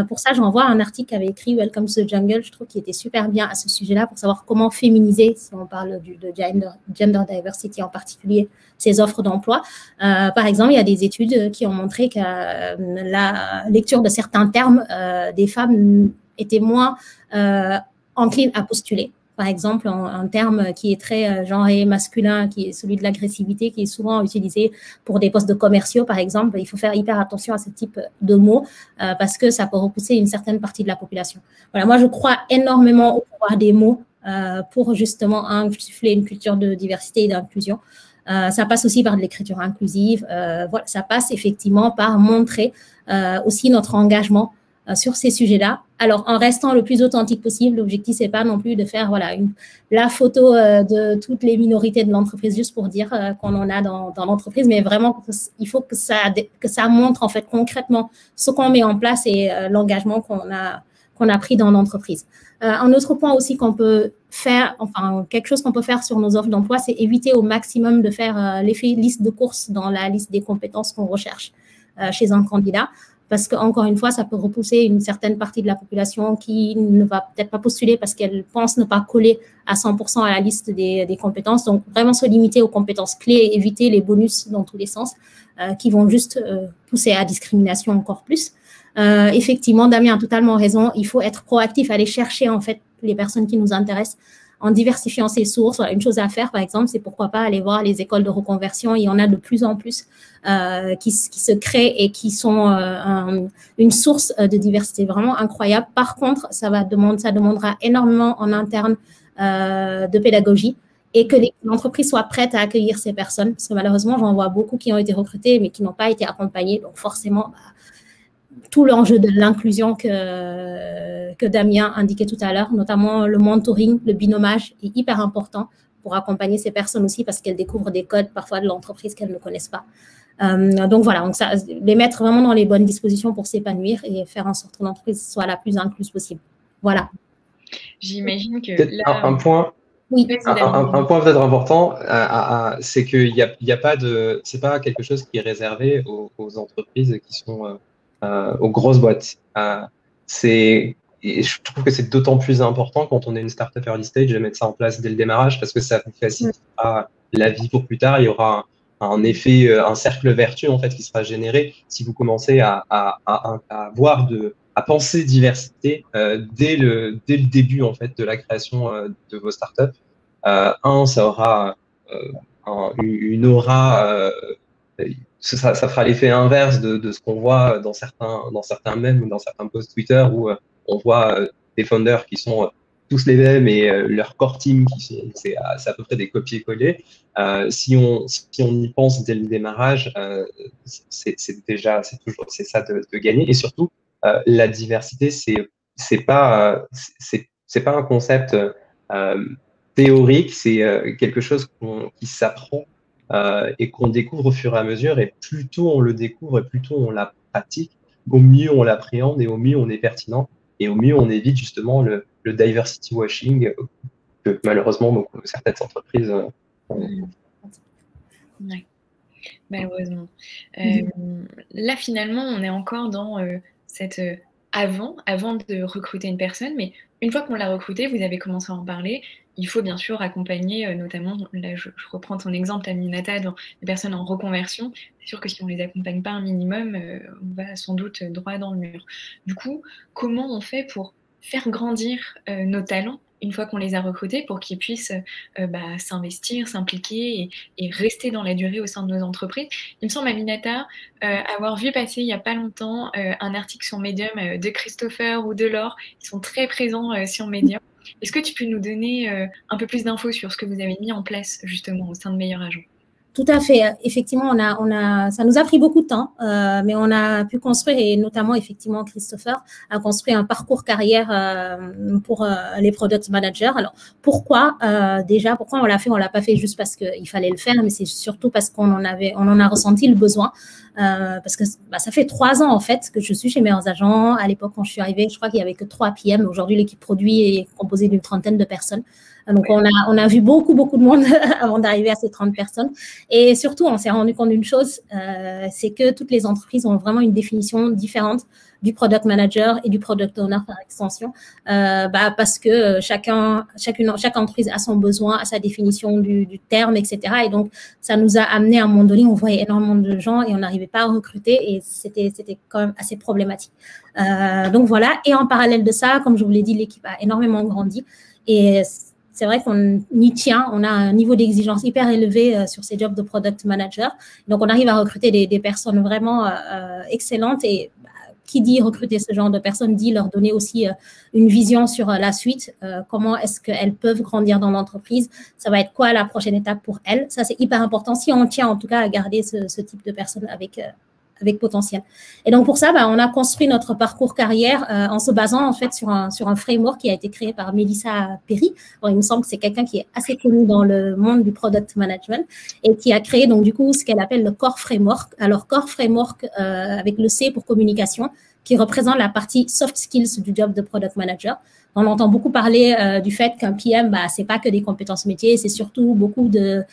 Pour ça, j'envoie un article qu'avait écrit Welcome to the Jungle, je trouve qu'il était super bien à ce sujet-là pour savoir comment féminiser, si on parle de gender diversity en particulier, ces offres d'emploi. Par exemple, il y a des études qui ont montré que la lecture de certains termes des femmes était moins encline à postuler. Par exemple, un terme qui est très genré masculin, qui est celui de l'agressivité, qui est souvent utilisé pour des postes de commerciaux, par exemple. Il faut faire hyper attention à ce type de mots parce que ça peut repousser une certaine partie de la population. Voilà, moi, je crois énormément au pouvoir des mots pour justement insuffler une culture de diversité et d'inclusion. Ça passe aussi par de l'écriture inclusive. Voilà, ça passe effectivement par montrer aussi notre engagement sur ces sujets-là. Alors, en restant le plus authentique possible, l'objectif, c'est pas non plus de faire la photo de toutes les minorités de l'entreprise juste pour dire qu'on en a dans l'entreprise, mais vraiment, il faut que ça montre en fait concrètement ce qu'on met en place et l'engagement qu'on a pris dans l'entreprise. Un autre point aussi qu'on peut faire, enfin, quelque chose qu'on peut faire sur nos offres d'emploi, c'est éviter au maximum de faire l'effet liste de courses dans la liste des compétences qu'on recherche chez un candidat. Parce qu'encore une fois, ça peut repousser une certaine partie de la population qui ne va peut-être pas postuler parce qu'elle pense ne pas coller à 100% à la liste des compétences. Donc, vraiment se limiter aux compétences clés, éviter les bonus dans tous les sens qui vont juste pousser à la discrimination encore plus. Effectivement, Damien a totalement raison. Il faut être proactif, aller chercher en fait les personnes qui nous intéressent en diversifiant ses sources. Voilà, une chose à faire, par exemple, c'est pourquoi pas aller voir les écoles de reconversion. Il y en a de plus en plus qui se créent et qui sont une source de diversité vraiment incroyable. Par contre, ça demandera énormément en interne de pédagogie et que l'entreprise soit prête à accueillir ces personnes. Parce que malheureusement, j'en vois beaucoup qui ont été recrutés mais qui n'ont pas été accompagnés. Donc forcément, tout l'enjeu de l'inclusion que Damien indiquait tout à l'heure, notamment le mentoring, le binômage est hyper important pour accompagner ces personnes aussi parce qu'elles découvrent des codes parfois de l'entreprise qu'elles ne connaissent pas. Donc voilà, donc ça, les mettre vraiment dans les bonnes dispositions pour s'épanouir et faire en sorte que l'entreprise soit la plus incluse possible. Voilà. J'imagine que là… Un point… Oui. Un point peut-être important, c'est qu'il y a pas de, c'est pas quelque chose qui est réservé aux entreprises qui sont aux grosses boîtes. Et je trouve que c'est d'autant plus important quand on est une startup early stage de mettre ça en place dès le démarrage parce que ça vous facilitera la vie pour plus tard. Il y aura un effet, un cercle vertueux en fait qui sera généré si vous commencez à penser diversité dès le début en fait de la création de vos startups. Ça aura une aura, ça fera l'effet inverse de ce qu'on voit dans certains mèmes ou dans certains posts Twitter où on voit des founders qui sont tous les mêmes et leur core team c'est à peu près des copier-coller. Si on y pense dès le démarrage, c'est ça de gagner. Et surtout, la diversité, c'est pas un concept théorique, c'est quelque chose qui s'apprend et qu'on découvre au fur et à mesure. Et plus tôt on le découvre, et plus tôt on la pratique, au mieux on l'appréhende et au mieux on est pertinent et au mieux on évite justement le diversity washing que malheureusement certaines entreprises ont. Ouais. Malheureusement. Là, finalement, on est encore dans cette avant de recruter une personne, mais une fois qu'on l'a recrutée, vous avez commencé à en parler, il faut bien sûr accompagner, notamment, là je reprends ton exemple, Aminata, dans les personnes en reconversion. C'est sûr que si on ne les accompagne pas un minimum, on va sans doute droit dans le mur. Du coup, comment on fait pour faire grandir nos talents une fois qu'on les a recrutés pour qu'ils puissent s'investir, s'impliquer et rester dans la durée au sein de nos entreprises. Il me semble, Aminata, avoir vu passer il n'y a pas longtemps un article sur Medium de Christopher ou de Laure, qui sont très présents sur Medium. Est-ce que tu peux nous donner un peu plus d'infos sur ce que vous avez mis en place justement au sein de Meilleur Agent ? Tout à fait. Effectivement, ça nous a pris beaucoup de temps, mais on a pu construire, et notamment, effectivement, Christopher a construit un parcours carrière pour les product managers. Alors, pourquoi on l'a fait? On l'a pas fait juste parce qu'il fallait le faire, mais c'est surtout parce qu'on en a ressenti le besoin. Parce que ça fait 3 ans, en fait, que je suis chez Meilleurs Agents. À l'époque, quand je suis arrivée, je crois qu'il y avait que 3 PM. Aujourd'hui, l'équipe produit est composée d'une 30aine de personnes. Donc, on a vu beaucoup de monde avant d'arriver à ces 30 personnes. Et surtout, on s'est rendu compte d'une chose, c'est que toutes les entreprises ont vraiment une définition différente du product manager et du product owner par extension, parce que chaque entreprise a son besoin, a sa définition du terme, etc. Et donc, ça nous a amené à un moment donné, on voyait énormément de gens et on n'arrivait pas à recruter et c'était quand même assez problématique. Donc voilà. Et en parallèle de ça, comme je vous l'ai dit, l'équipe a énormément grandi et c'est vrai qu'on y tient, on a un niveau d'exigence hyper élevé sur ces jobs de product manager. Donc, on arrive à recruter des personnes vraiment excellentes et qui dit recruter ce genre de personnes dit leur donner aussi une vision sur la suite, comment est-ce qu'elles peuvent grandir dans l'entreprise, ça va être quoi la prochaine étape pour elles. Ça, c'est hyper important si on tient en tout cas à garder ce type de personnes avec potentiel. Et donc, pour ça, on a construit notre parcours carrière en se basant, en fait, sur un framework qui a été créé par Mélissa Perry. Bon, il me semble que c'est quelqu'un qui est assez connu dans le monde du product management et qui a créé, donc, du coup, ce qu'elle appelle le Core Framework. Alors, Core Framework, avec le C pour communication, qui représente la partie soft skills du job de product manager. On entend beaucoup parler du fait qu'un PM, c'est pas que des compétences métiers, c'est surtout beaucoup de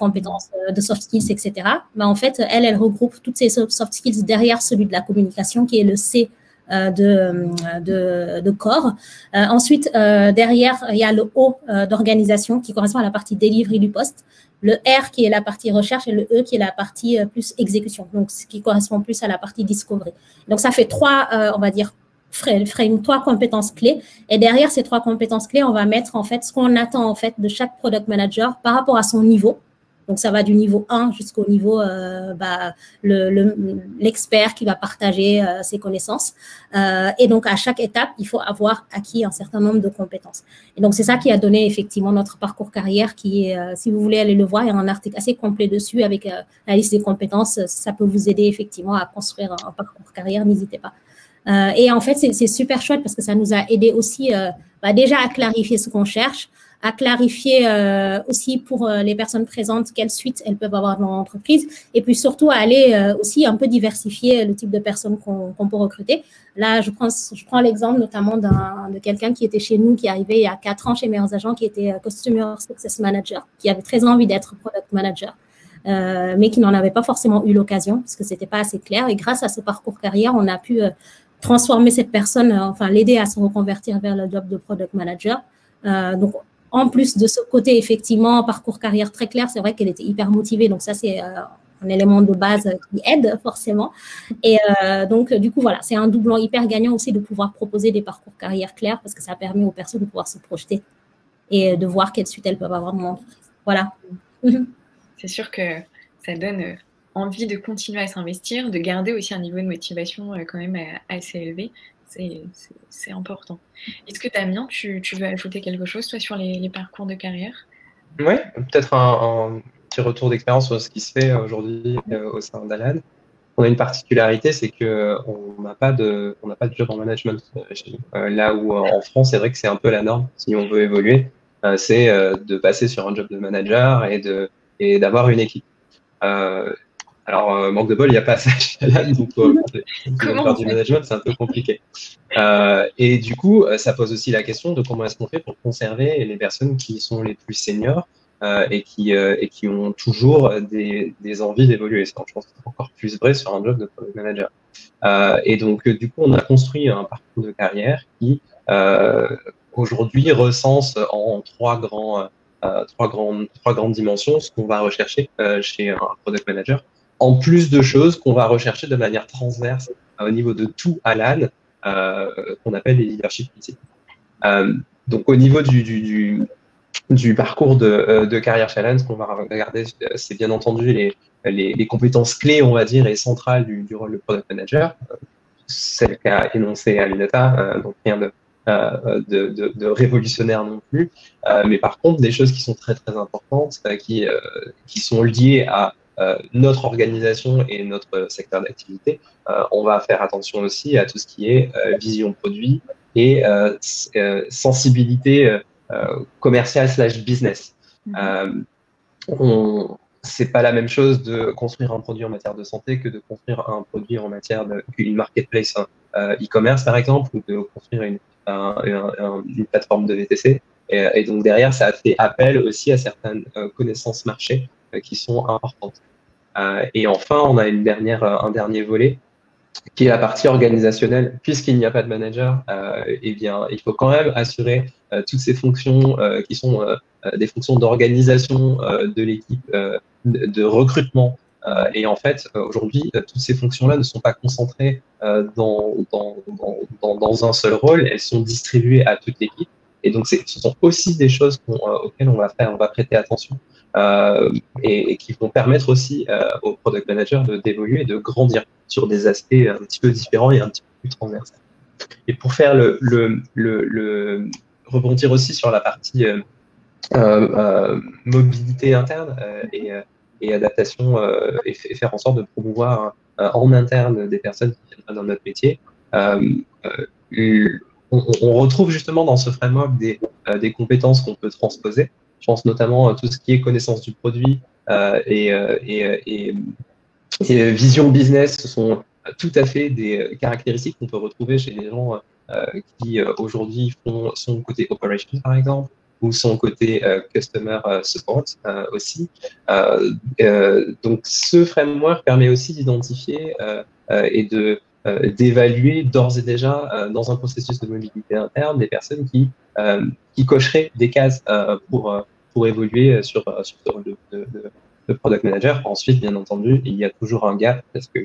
compétences de soft skills, etc. En fait, elle regroupe toutes ces soft skills derrière celui de la communication, qui est le C de corps. Ensuite, derrière, il y a le O d'organisation qui correspond à la partie delivery du poste, le R qui est la partie recherche et le E qui est la partie plus exécution, donc ce qui correspond plus à la partie discovery. Donc, ça fait 3, on va dire, 3 compétences clés. Et derrière ces 3 compétences clés, on va mettre en fait ce qu'on attend en fait de chaque product manager par rapport à son niveau. Donc, ça va du niveau 1 jusqu'au niveau l'expert qui va partager ses connaissances. Et donc, à chaque étape, il faut avoir acquis un certain nombre de compétences. Et donc, c'est ça qui a donné effectivement notre parcours carrière qui est, si vous voulez aller le voir, il y a un article assez complet dessus avec la liste des compétences. Ça peut vous aider effectivement à construire un parcours carrière, n'hésitez pas. Et en fait, c'est super chouette parce que ça nous a aidé aussi déjà à clarifier ce qu'on cherche, à clarifier aussi pour les personnes présentes quelle suite elles peuvent avoir dans l'entreprise et puis surtout à aller aussi un peu diversifier le type de personnes qu'on peut recruter. Là, je prends l'exemple notamment de quelqu'un qui était chez nous, qui est arrivé il y a 4 ans chez Meilleurs Agents, qui était Customer Success Manager, qui avait très envie d'être Product Manager, mais qui n'en avait pas forcément eu l'occasion parce que c'était pas assez clair. Et grâce à ce parcours carrière, on a pu transformer cette personne, l'aider à se reconvertir vers le job de Product Manager. Donc, en plus de ce côté, effectivement, parcours carrière très clair, c'est vrai qu'elle était hyper motivée. Donc, ça, c'est un élément de base qui aide forcément. Et donc, du coup, voilà, c'est un doublement hyper gagnant aussi de pouvoir proposer des parcours carrière clairs parce que ça permet aux personnes de pouvoir se projeter et de voir quelle suite elles peuvent avoir dans l'entreprise. Voilà. C'est sûr que ça donne envie de continuer à s'investir, de garder aussi un niveau de motivation quand même assez élevé. C'est important. Est-ce que Damien, tu veux ajouter quelque chose, toi, sur les parcours de carrière? Oui, peut-être un petit retour d'expérience sur ce qui se fait aujourd'hui au sein d'Alan. On a une particularité, c'est qu'on n'a pas de job en management chez nous. Là où en France, c'est vrai que c'est un peu la norme, si on veut évoluer, c'est de passer sur un job de manager et d'avoir une équipe. Alors, manque de bol, il n'y a pas ça chez Alan, donc faire du management, c'est un peu compliqué. Et du coup, ça pose aussi la question de comment est-ce qu'on fait pour conserver les personnes qui sont les plus seniors et qui ont toujours des envies d'évoluer. Je pense que c'est encore plus vrai sur un job de product manager. Et donc, du coup, on a construit un parcours de carrière qui, aujourd'hui, recense en trois grandes dimensions ce qu'on va rechercher chez un product manager, en plus de choses qu'on va rechercher de manière transverse au niveau de tout Alan, qu'on appelle les leadership principles. Donc, au niveau du parcours de carrière chez Alan, ce qu'on va regarder, c'est bien entendu les compétences clés, on va dire, et centrales du rôle de product manager, celle qu'a énoncé Aminata, donc rien de révolutionnaire non plus, mais par contre des choses qui sont très très importantes, qui sont liées à notre organisation et notre secteur d'activité. On va faire attention aussi à tout ce qui est vision produit et sensibilité commerciale / business. C'est pas la même chose de construire un produit en matière de santé que de construire un produit en matière d'une marketplace e-commerce, par exemple, ou de construire une plateforme de VTC. Et donc, derrière, ça fait appel aussi à certaines connaissances marché qui sont importantes. Et enfin, on a un dernier volet qui est la partie organisationnelle. Puisqu'il n'y a pas de manager, eh bien, il faut quand même assurer toutes ces fonctions qui sont des fonctions d'organisation de l'équipe, de recrutement. Et en fait, aujourd'hui, toutes ces fonctions-là ne sont pas concentrées dans un seul rôle, elles sont distribuées à toute l'équipe. Et donc, ce sont aussi des choses auxquelles on va prêter attention et qui vont permettre aussi aux product managers d'évoluer et de grandir sur des aspects un petit peu différents et un petit peu plus transversaux. Et pour faire rebondir aussi sur la partie mobilité interne et adaptation et faire en sorte de promouvoir en interne des personnes qui viennent dans notre métier, on retrouve justement dans ce framework des compétences qu'on peut transposer. Je pense notamment à tout ce qui est connaissance du produit et vision business. Ce sont tout à fait des caractéristiques qu'on peut retrouver chez les gens qui aujourd'hui sont côté operation, par exemple, ou sont côté customer support aussi. Donc, ce framework permet aussi d'identifier et d'évaluer d'ores et déjà dans un processus de mobilité interne des personnes qui cocheraient des cases pour évoluer sur ce rôle de product manager. Ensuite, bien entendu, il y a toujours un gap parce que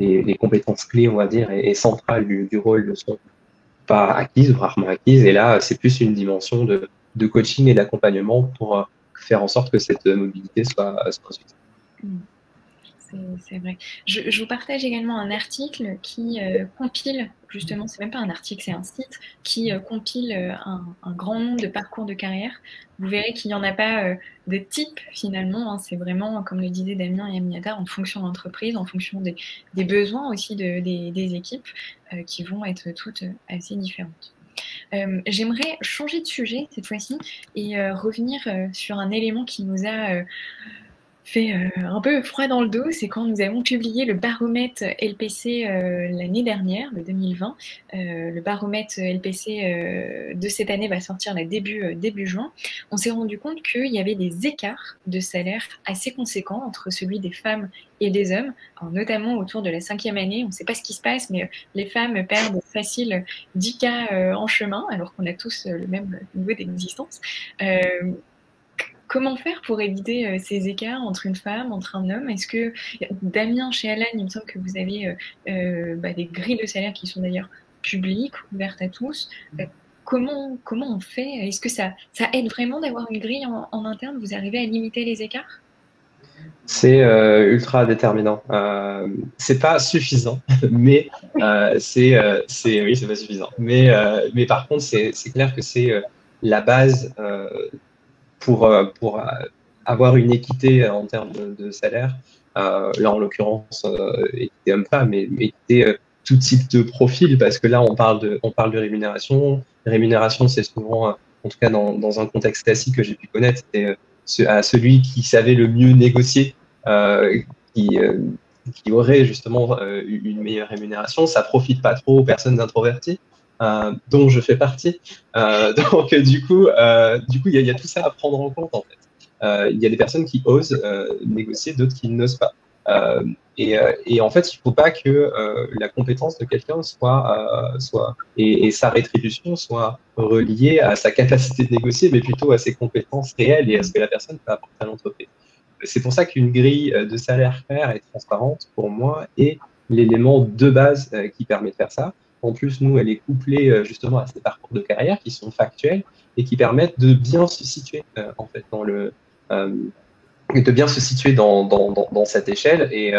les compétences clés, on va dire, et centrales du rôle ne sont pas acquises ou rarement acquises. Et là, c'est plus une dimension de coaching et d'accompagnement pour faire en sorte que cette mobilité soit successful. C'est vrai. Je vous partage également un article qui compile, justement, c'est même pas un article, c'est un site qui compile un grand nombre de parcours de carrière. Vous verrez qu'il n'y en a pas de type finalement, hein. C'est vraiment, comme le disaient Damien et Aminata, en fonction de l'entreprise, en fonction des besoins aussi des équipes qui vont être toutes assez différentes. J'aimerais changer de sujet cette fois-ci et revenir sur un élément qui nous a fait un peu froid dans le dos, c'est quand nous avons publié le baromètre LPC l'année dernière, le 2020. Le baromètre LPC de cette année va sortir là, début juin. On s'est rendu compte qu'il y avait des écarts de salaire assez conséquents entre celui des femmes et des hommes, alors, notamment autour de la 5e année. On ne sait pas ce qui se passe, mais les femmes perdent facile 10K en chemin, alors qu'on a tous le même niveau d'existence. Comment faire pour éviter ces écarts entre une femme, entre un homme? Est-ce que, Damien, chez Alan, il me semble que vous avez des grilles de salaire qui sont d'ailleurs publiques, ouvertes à tous. Comment on fait? Est-ce que ça aide vraiment d'avoir une grille en interne? Vous arrivez à limiter les écarts? C'est ultra déterminant. C'est pas suffisant, mais oui, c'est pas suffisant. Mais par contre, c'est clair que c'est la base pour avoir une équité en termes de salaire. Là, en l'occurrence, équité homme-femme, mais équité tout type de profil, parce que là, on parle de rémunération. Rémunération, c'est souvent, en tout cas dans un contexte classique que j'ai pu connaître, c'est à celui qui savait le mieux négocier, qui aurait justement une meilleure rémunération. Ça profite pas trop aux personnes introverties, dont je fais partie. Donc du coup, il y a tout ça à prendre en compte en fait. Il y a des personnes qui osent négocier, d'autres qui n'osent pas. Et en fait, il ne faut pas que la compétence de quelqu'un et sa rétribution soit reliée à sa capacité de négocier, mais plutôt à ses compétences réelles et à ce que la personne peut apporter à l'entreprise. C'est pour ça qu'une grille de salaire claire et transparente, pour moi, est l'élément de base qui permet de faire ça. En plus, nous, elle est couplée justement à ces parcours de carrière qui sont factuels et qui permettent de bien se situer en fait de bien se situer dans cette échelle et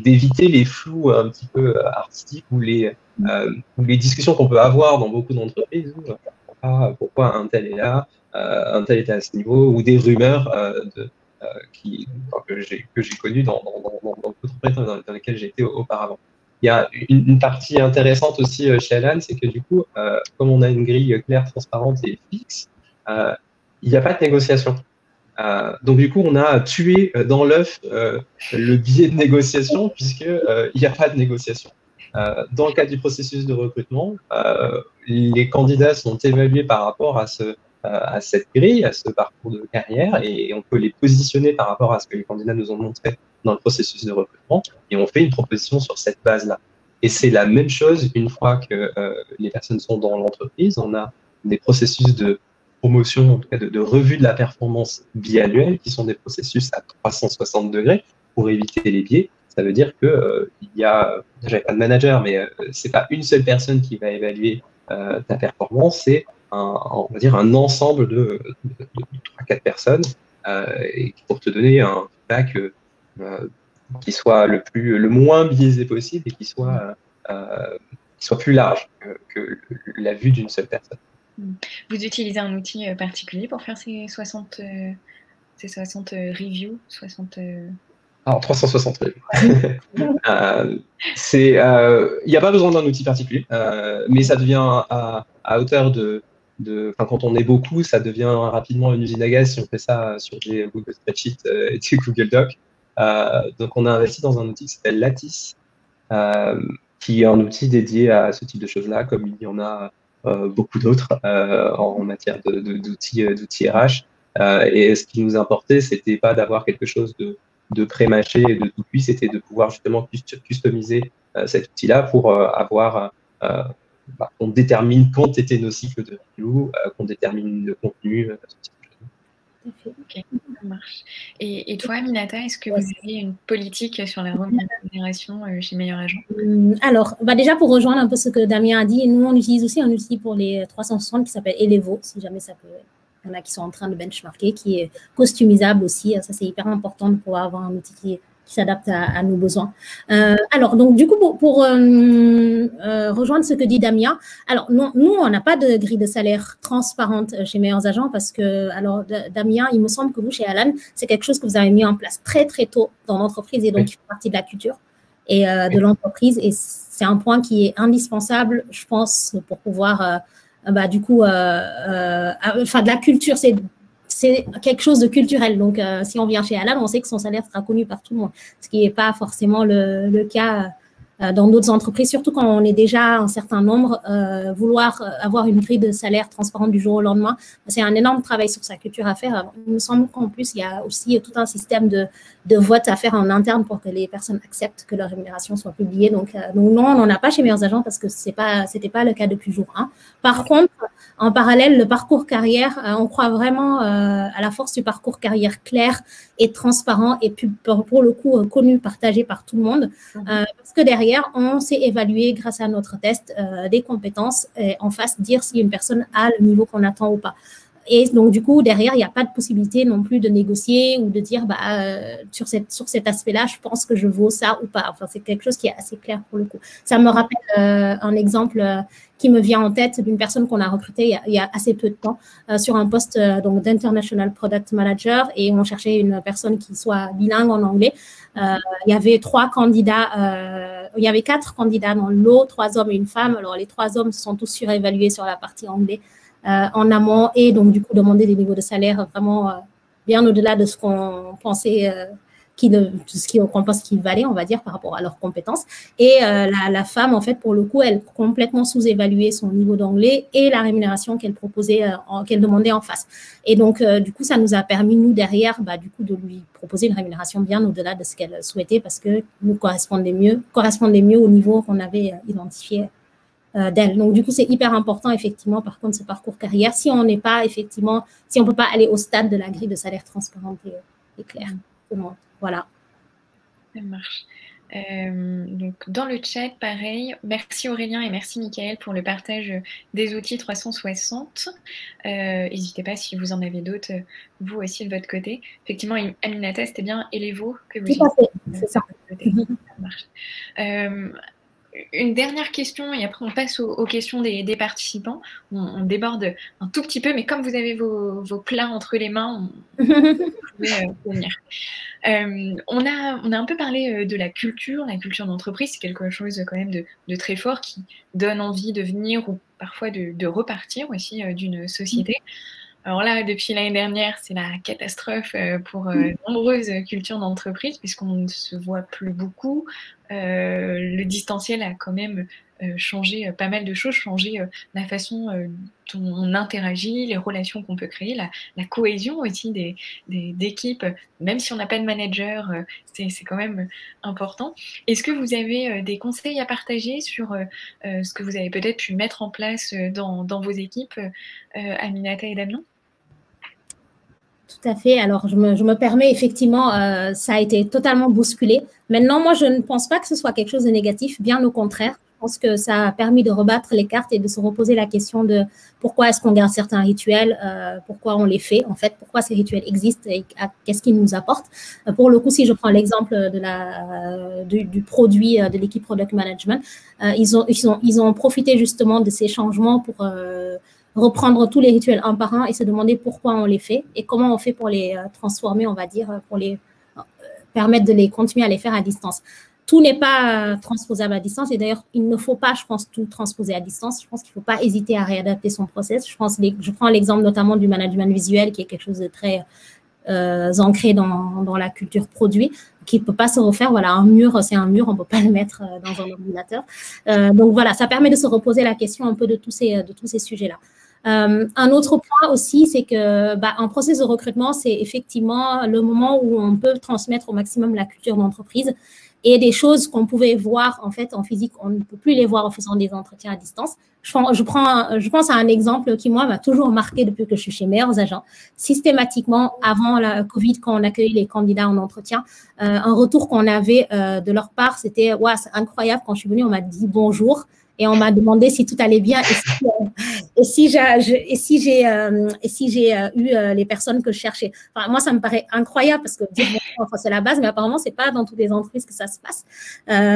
d'éviter les flous un petit peu artistiques ou les discussions qu'on peut avoir dans beaucoup d'entreprises où pourquoi un tel est là, un tel est à ce niveau, ou des rumeurs que j'ai connues dans beaucoup d'entreprises dans lesquelles j'ai été auparavant. Il y a une partie intéressante aussi chez Alan, c'est que du coup, comme on a une grille claire, transparente et fixe, il n'y a pas de négociation. Donc du coup, on a tué dans l'œuf le biais de négociation puisqu'il n'y a pas de négociation. Dans le cadre du processus de recrutement, les candidats sont évalués par rapport à cette grille, à ce parcours de carrière, et on peut les positionner par rapport à ce que les candidats nous ont montré dans le processus de recrutement, et on fait une proposition sur cette base-là. Et c'est la même chose une fois que les personnes sont dans l'entreprise. On a des processus de promotion, en tout cas de revue de la performance biannuelle, qui sont des processus à 360 degrés pour éviter les biais. Ça veut dire que il y a, j'avais pas de manager, mais c'est pas une seule personne qui va évaluer ta performance, c'est on va dire un ensemble de 3-4 personnes et pour te donner un feedback qui soit le moins biaisé possible et qui soit plus large que la vue d'une seule personne. Vous utilisez un outil particulier pour faire ces 60 reviews, 60 Alors, 360 reviews. Il n'y a pas besoin d'un outil particulier, mais ça devient à hauteur quand on est beaucoup, ça devient rapidement une usine à gaz si on fait ça sur des Google Spreadsheets et des Google Docs. Donc, on a investi dans un outil qui s'appelle Lattice, qui est un outil dédié à ce type de choses-là, comme il y en a beaucoup d'autres en matière d'outils RH. Et ce qui nous importait, c'était pas d'avoir quelque chose de pré-mâché et de tout cuit, c'était de pouvoir justement customiser cet outil-là pour avoir qu'on détermine quand étaient nos cycles de review, qu'on détermine le contenu, ce type de choses. Ok, ça marche. Et toi, Aminata, est-ce que vous avez une politique sur la rémunération chez Meilleur Agent? Alors, déjà pour rejoindre un peu ce que Damien a dit, nous on utilise aussi un outil pour les 360 qui s'appelle Elevo, si jamais ça peut Il y en a qui sont en train de benchmarker, qui est customisable aussi. Ça, c'est hyper important de pouvoir avoir un outil qui s'adapte à nos besoins. Alors, donc, du coup, pour rejoindre ce que dit Damien, alors, nous, on n'a pas de grille de salaire transparente chez Meilleurs Agents parce que, alors, Damien, il me semble que vous, chez Alan, c'est quelque chose que vous avez mis en place très, très tôt dans l'entreprise et donc qui fait partie de la culture et de l'entreprise. Et c'est un point qui est indispensable, je pense, pour pouvoir, du coup, de la culture, c'est quelque chose de culturel. Donc, si on vient chez Alan, on sait que son salaire sera connu par tout le monde, ce qui n'est pas forcément le cas dans d'autres entreprises, surtout quand on est déjà un certain nombre. Vouloir avoir une grille de salaire transparente du jour au lendemain, c'est un énorme travail sur sa culture à faire. Alors, il me semble qu'en plus, il y a aussi tout un système de vote à faire en interne pour que les personnes acceptent que leur rémunération soit publiée. Donc non, on n'en a pas chez Meilleurs Agents parce que c'était pas le cas depuis jour 1. Par contre, en parallèle, le parcours carrière, on croit vraiment à la force du parcours carrière clair et transparent et puis pour le coup connu, partagé par tout le monde. Parce que derrière, on sait évaluer grâce à notre test des compétences et en face dire si une personne a le niveau qu'on attend ou pas. Et donc, du coup, derrière, il n'y a pas de possibilité non plus de négocier ou de dire, sur cet aspect-là, je pense que je vaux ça ou pas. Enfin, c'est quelque chose qui est assez clair pour le coup. Ça me rappelle un exemple qui me vient en tête d'une personne qu'on a recrutée il y a assez peu de temps sur un poste donc d'International Product Manager et on cherchait une personne qui soit bilingue en anglais. Il y avait 4 candidats dans le lot, 3 hommes et une femme. Alors, les 3 hommes se sont tous surévalués sur la partie anglais. En amont et donc du coup demander des niveaux de salaire vraiment bien au-delà de ce qu'on pensait qu'on pense qu'ils valaient, on va dire, par rapport à leurs compétences. Et la femme, en fait, pour le coup, elle complètement sous-évaluait son niveau d'anglais et la rémunération qu'elle proposait, qu'elle demandait en face. Et donc, du coup, ça nous a permis, nous, derrière, du coup, de lui proposer une rémunération bien au-delà de ce qu'elle souhaitait parce que nous correspondait mieux au niveau qu'on avait identifié d'elle. Donc, du coup, c'est hyper important, effectivement, par contre, ce parcours carrière, si on n'est pas, effectivement, si on ne peut pas aller au stade de la grille de salaire transparente et claire. Voilà. Ça marche. Donc, dans le chat, pareil, merci Aurélien et merci Mickaël pour le partage des outils 360. N'hésitez pas si vous en avez d'autres, vous aussi de votre côté. Effectivement, Aminata, c'était bien Elevo que vous utilisez. Tout à fait, c'est ça. Ça marche. Une dernière question et après on passe aux questions des participants. On déborde un tout petit peu, mais comme vous avez vos plats entre les mains, vous pouvez venir. On a un peu parlé de la culture d'entreprise, c'est quelque chose quand même de très fort qui donne envie de venir ou parfois de repartir aussi d'une société. Alors là, depuis l'année dernière, c'est la catastrophe pour nombreuses cultures d'entreprise puisqu'on ne se voit plus beaucoup. Le distanciel a quand même changé pas mal de choses, changé la façon dont on interagit, les relations qu'on peut créer, la cohésion aussi d'équipes, même si on n'a pas de manager, c'est quand même important. Est-ce que vous avez des conseils à partager sur ce que vous avez peut-être pu mettre en place dans vos équipes, Aminata et Damien? Tout à fait. Alors, je me permets, effectivement, ça a été totalement bousculé. Maintenant, moi, je ne pense pas que ce soit quelque chose de négatif, bien au contraire. Je pense que ça a permis de rebattre les cartes et de se reposer la question de pourquoi est-ce qu'on garde certains rituels, pourquoi on les fait, en fait, pourquoi ces rituels existent et qu'est-ce qu'ils nous apportent. Pour le coup, si je prends l'exemple du produit de l'équipe Product Management, ils ont profité justement de ces changements pour reprendre tous les rituels un par un et se demander pourquoi on les fait et comment on fait pour les transformer, on va dire, pour les permettre de les continuer à les faire à distance. Tout n'est pas transposable à distance et d'ailleurs, il ne faut pas, je pense, tout transposer à distance. Je pense qu'il ne faut pas hésiter à réadapter son process. Je prends l'exemple notamment du management visuel qui est quelque chose de très ancré dans la culture produit, qui ne peut pas se refaire. Voilà, un mur, c'est un mur, on ne peut pas le mettre dans un ordinateur. Donc voilà, ça permet de se reposer la question un peu de tous ces sujets-là. Un autre point aussi, c'est que un processus de recrutement, c'est effectivement le moment où on peut transmettre au maximum la culture d'entreprise et des choses qu'on pouvait voir en fait en physique, on ne peut plus les voir en faisant des entretiens à distance. Je pense à un exemple qui, moi, m'a toujours marqué depuis que je suis chez Meilleurs Agents. Systématiquement, avant la Covid, quand on accueille les candidats en entretien, un retour qu'on avait de leur part, c'était « Ouais, c'est incroyable, quand je suis venue, on m'a dit bonjour ». et on m'a demandé si tout allait bien et si j'ai eu les personnes que je cherchais. Enfin, moi, ça me paraît incroyable parce que dire bonjour, enfin, c'est la base, mais apparemment, c'est pas dans toutes les entreprises que ça se passe.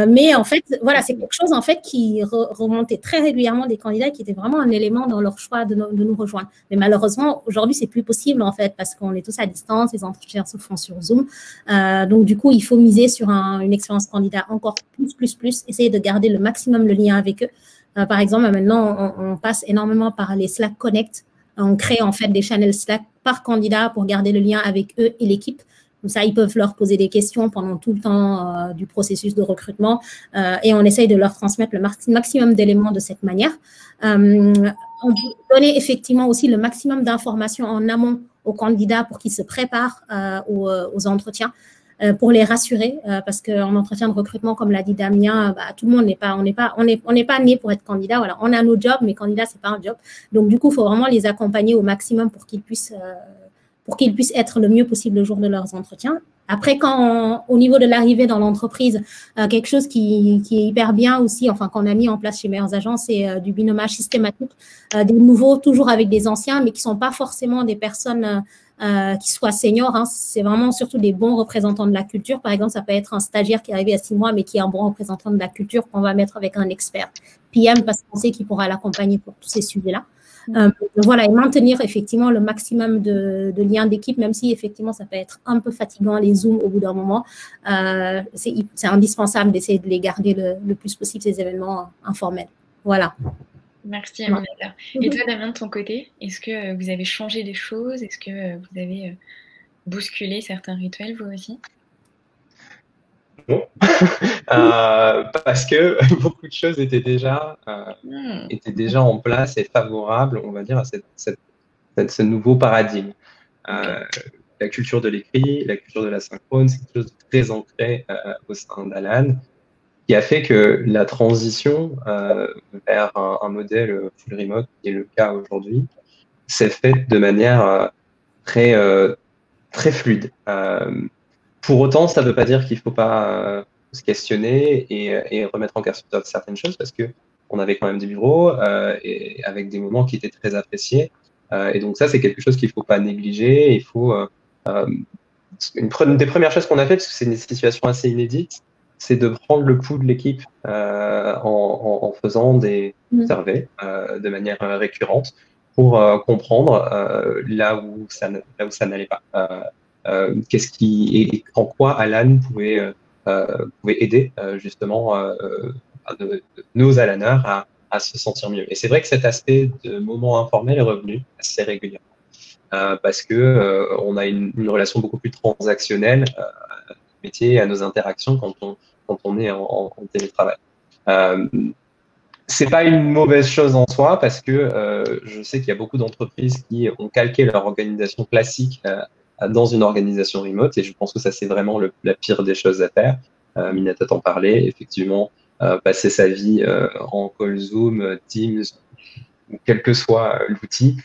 Mais en fait, voilà, c'est quelque chose en fait qui remontait très régulièrement des candidats qui étaient vraiment un élément dans leur choix de nous rejoindre. Mais malheureusement, aujourd'hui, c'est plus possible en fait parce qu'on est tous à distance, les entretiens se font sur Zoom. Donc, du coup, il faut miser sur une expérience candidat encore plus, essayer de garder le maximum le lien avec eux. Par exemple, maintenant, on passe énormément par les Slack Connect. On crée en fait des channels Slack par candidat pour garder le lien avec eux et l'équipe. Comme ça, ils peuvent leur poser des questions pendant tout le temps du processus de recrutement et on essaye de leur transmettre le maximum d'éléments de cette manière. On peut donner effectivement aussi le maximum d'informations en amont aux candidats pour qu'ils se préparent aux entretiens. Pour les rassurer, parce qu'en entretien de recrutement, comme l'a dit Damien, tout le monde on n'est pas né pour être candidat. Voilà, on a nos jobs, mais candidat, c'est pas un job. Donc, du coup, il faut vraiment les accompagner au maximum pour qu'ils puissent être le mieux possible le jour de leurs entretiens. Après, au niveau de l'arrivée dans l'entreprise, quelque chose qui est hyper bien aussi, enfin qu'on a mis en place chez Meilleures Agences, c'est du binomage systématique, des nouveaux toujours avec des anciens, mais qui sont pas forcément des personnes qui soient seniors. Hein. C'est vraiment surtout des bons représentants de la culture. Par exemple, ça peut être un stagiaire qui est arrivé à 6 mois, mais qui est un bon représentant de la culture qu'on va mettre avec un expert PM parce qu'on sait qu'il pourra l'accompagner pour tous ces sujets-là. Voilà, et maintenir effectivement le maximum de liens d'équipe, même si effectivement ça peut être un peu fatigant les Zooms au bout d'un moment. C'est indispensable d'essayer de les garder le plus possible, ces événements informels. Voilà. Merci Aminata. Et toi Damien, de ton côté, est-ce que vous avez changé des choses? Est-ce que vous avez bousculé certains rituels vous aussi? Non, parce que beaucoup de choses étaient déjà en place et favorables, on va dire, à ce nouveau paradigme. La culture de l'écrit, la culture de la synchrone, c'est quelque chose de très ancré au sein d'Alan, qui a fait que la transition vers un modèle full remote, qui est le cas aujourd'hui, s'est faite de manière très fluide. Pour autant, ça ne veut pas dire qu'il ne faut pas se questionner et remettre en question certaines choses, parce qu'on avait quand même des bureaux et avec des moments qui étaient très appréciés. Et donc ça, c'est quelque chose qu'il ne faut pas négliger. Il faut une des premières choses qu'on a fait, parce que c'est une situation assez inédite, c'est de prendre le pouls de l'équipe en faisant des surveys de manière récurrente pour comprendre là où ça n'allait pas. En quoi Alan pouvait aider justement nos Alaners à se sentir mieux. Et c'est vrai que cet aspect de moment informel est revenu assez régulièrement parce que on a une relation beaucoup plus transactionnelle à notre métier, à nos interactions quand on est en télétravail. C'est pas une mauvaise chose en soi parce que je sais qu'il y a beaucoup d'entreprises qui ont calqué leur organisation classique dans une organisation remote, et je pense que ça, c'est vraiment la pire des choses à faire. Aminata t'en parlait, effectivement, passer sa vie en call Zoom, Teams, ou quel que soit l'outil,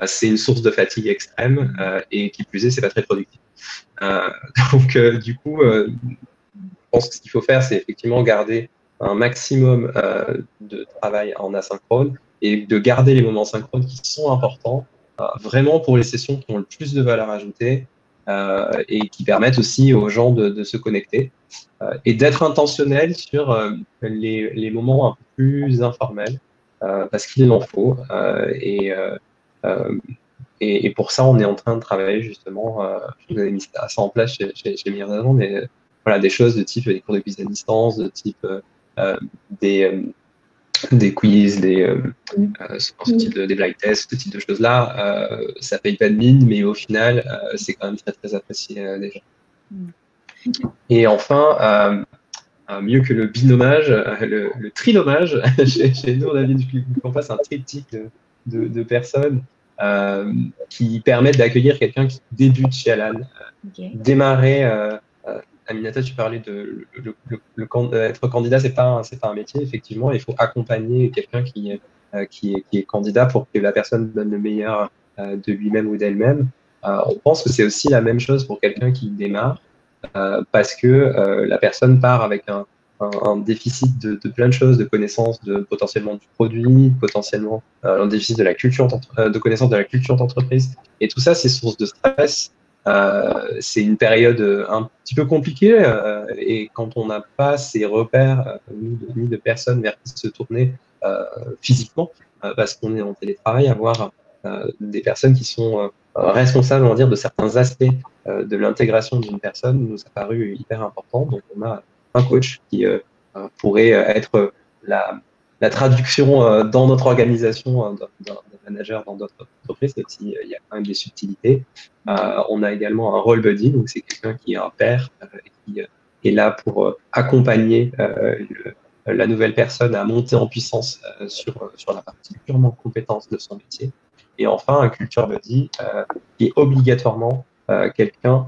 c'est une source de fatigue extrême, et qui plus est, c'est pas très productif. Donc, du coup, je pense que ce qu'il faut faire, c'est effectivement garder un maximum de travail en asynchrone, et de garder les moments synchrones qui sont importants, vraiment pour les sessions qui ont le plus de valeur ajoutée et qui permettent aussi aux gens de se connecter et d'être intentionnel sur les moments un peu plus informels parce qu'il en faut et pour ça on est en train de travailler justement vous avez mis ça en place chez Meilleures Agences, mais voilà, des choses de type des cours de quiz à distance, de type des quiz, ce type des blind tests, ce type de choses-là, ça paye pas de mine, mais au final, c'est quand même très, très apprécié des gens. Et enfin, mieux que le binomage, le trinomage, chez nous, on a vu qu'on fasse un triptyque de personnes qui permettent d'accueillir quelqu'un qui débute chez Alan, démarrer. Aminata, tu parlais de être candidat, c'est pas un métier, effectivement. Il faut accompagner quelqu'un qui est candidat pour que la personne donne le meilleur de lui-même ou d'elle-même. On pense que c'est aussi la même chose pour quelqu'un qui démarre, parce que la personne part avec un déficit de plein de choses, de connaissances potentiellement du produit, potentiellement un déficit de la culture de connaissance de la culture d'entreprise. Et tout ça, c'est source de stress. C'est une période un petit peu compliquée et quand on n'a pas ces repères ni de personnes vers qui se tourner physiquement, parce qu'on est en télétravail, avoir des personnes qui sont responsables, on va dire, de certains aspects de l'intégration d'une personne nous a paru hyper important. Donc, on a un coach qui pourrait être la traduction dans notre organisation d'un manager dans d'autres entreprises, même s'il y a quand même des subtilités. On a également un role buddy, donc c'est quelqu'un qui est un père et qui est là pour accompagner la nouvelle personne à monter en puissance sur la partie purement compétence de son métier. Et enfin, un culture buddy qui est obligatoirement quelqu'un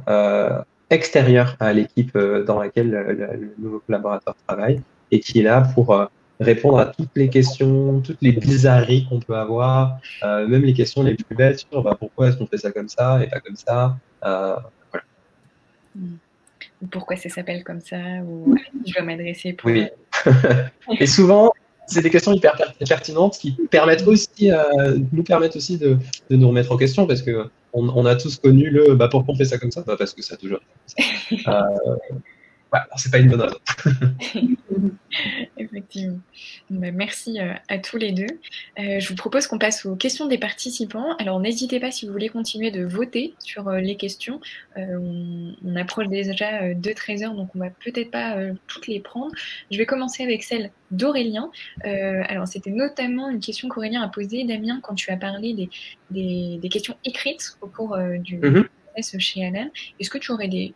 extérieur à l'équipe dans laquelle le nouveau collaborateur travaille et qui est là pour répondre à toutes les questions, toutes les bizarreries qu'on peut avoir, même les questions les plus bêtes sur pourquoi est-ce qu'on fait ça comme ça et pas comme ça. Voilà. Pourquoi ça s'appelle comme ça, ou je dois m'adresser pour... Oui. Et souvent, c'est des questions hyper pertinentes qui permettent aussi, nous permettent aussi de nous remettre en question, parce que on a tous connu le pourquoi on fait ça comme ça, parce que ça a toujours été comme ça. C'est pas une bonne raison. Effectivement. Merci à tous les deux. Je vous propose qu'on passe aux questions des participants. Alors, n'hésitez pas si vous voulez continuer de voter sur les questions. On approche déjà de 13h, donc on va peut-être pas toutes les prendre. Je vais commencer avec celle d'Aurélien. Alors, c'était notamment une question qu'Aurélien a posée, Damien, quand tu as parlé des questions écrites au cours du process chez Alan. Est-ce que tu aurais des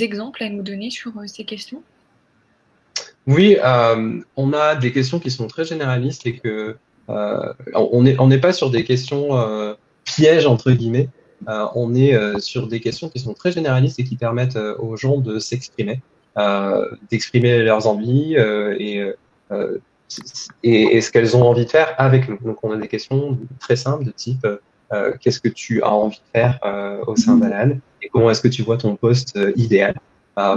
exemples à nous donner sur ces questions? Oui, on a des questions qui sont très généralistes et que on n'est pas sur des questions pièges entre guillemets. On est sur des questions qui sont très généralistes et qui permettent aux gens de s'exprimer, d'exprimer leurs envies et ce qu'elles ont envie de faire avec nous. Donc, on a des questions très simples de type qu'est-ce que tu as envie de faire au sein d'Alan et comment est-ce que tu vois ton poste idéal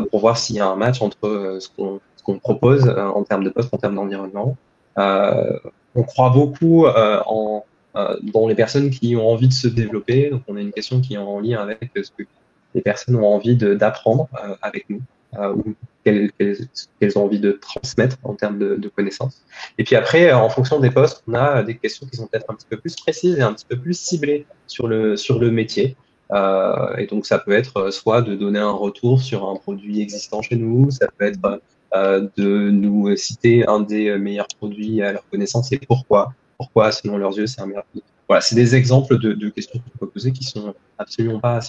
pour voir s'il y a un match entre ce qu'on propose en termes de poste, en termes d'environnement. On croit beaucoup dans les personnes qui ont envie de se développer. Donc, on a une question qui est en lien avec ce que les personnes ont envie d'apprendre avec nous ou qu'elles ont envie de transmettre en termes de connaissances. Et puis après, en fonction des postes, on a des questions qui sont peut-être un petit peu plus précises et un petit peu plus ciblées sur le métier. Et donc, ça peut être soit de donner un retour sur un produit existant chez nous, ça peut être de nous citer un des meilleurs produits à leur connaissance et pourquoi, selon leurs yeux, c'est un meilleur produit. Voilà, c'est des exemples de questions qu'on peut poser qui sont absolument pas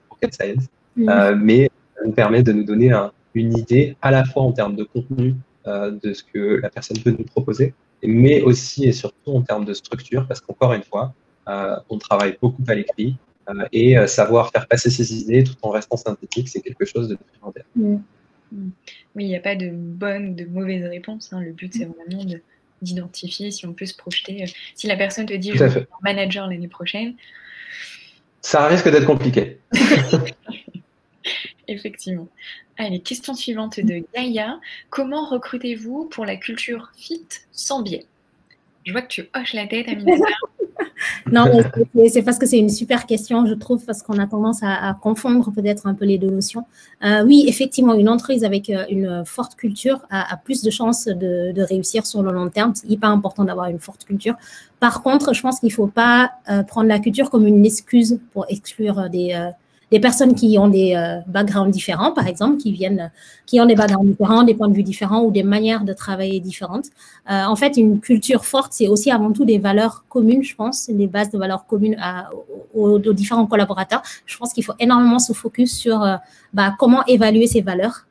rocket science, mais ça nous permet de nous donner une idée à la fois en termes de contenu de ce que la personne peut nous proposer, mais aussi et surtout en termes de structure, parce qu'encore une fois, on travaille beaucoup à l'écrit et savoir faire passer ses idées tout en restant synthétique, c'est quelque chose de primordial. Oui, il n'y a pas de bonne ou de mauvaise réponse. Le but, c'est vraiment d'identifier si on peut se projeter. Si la personne te dit « je veux être manager l'année prochaine », ça risque d'être compliqué. Effectivement. Allez, question suivante de Gaïa. Comment recrutez-vous pour la culture fit sans biais? Je vois que tu hoches la tête, Aminata. Non, c'est parce que c'est une super question, je trouve, parce qu'on a tendance à confondre peut-être un peu les deux notions. Oui, effectivement, une entreprise avec une forte culture a plus de chances de réussir sur le long terme. C'est hyper important d'avoir une forte culture. Par contre, je pense qu'il ne faut pas prendre la culture comme une excuse pour exclure des personnes qui ont des backgrounds différents, par exemple, qui ont des backgrounds différents, des points de vue différents ou des manières de travailler différentes. En fait, une culture forte, c'est aussi avant tout des valeurs communes, je pense, des bases de valeurs communes aux différents collaborateurs. Je pense qu'il faut énormément se focus sur comment évaluer ces valeurs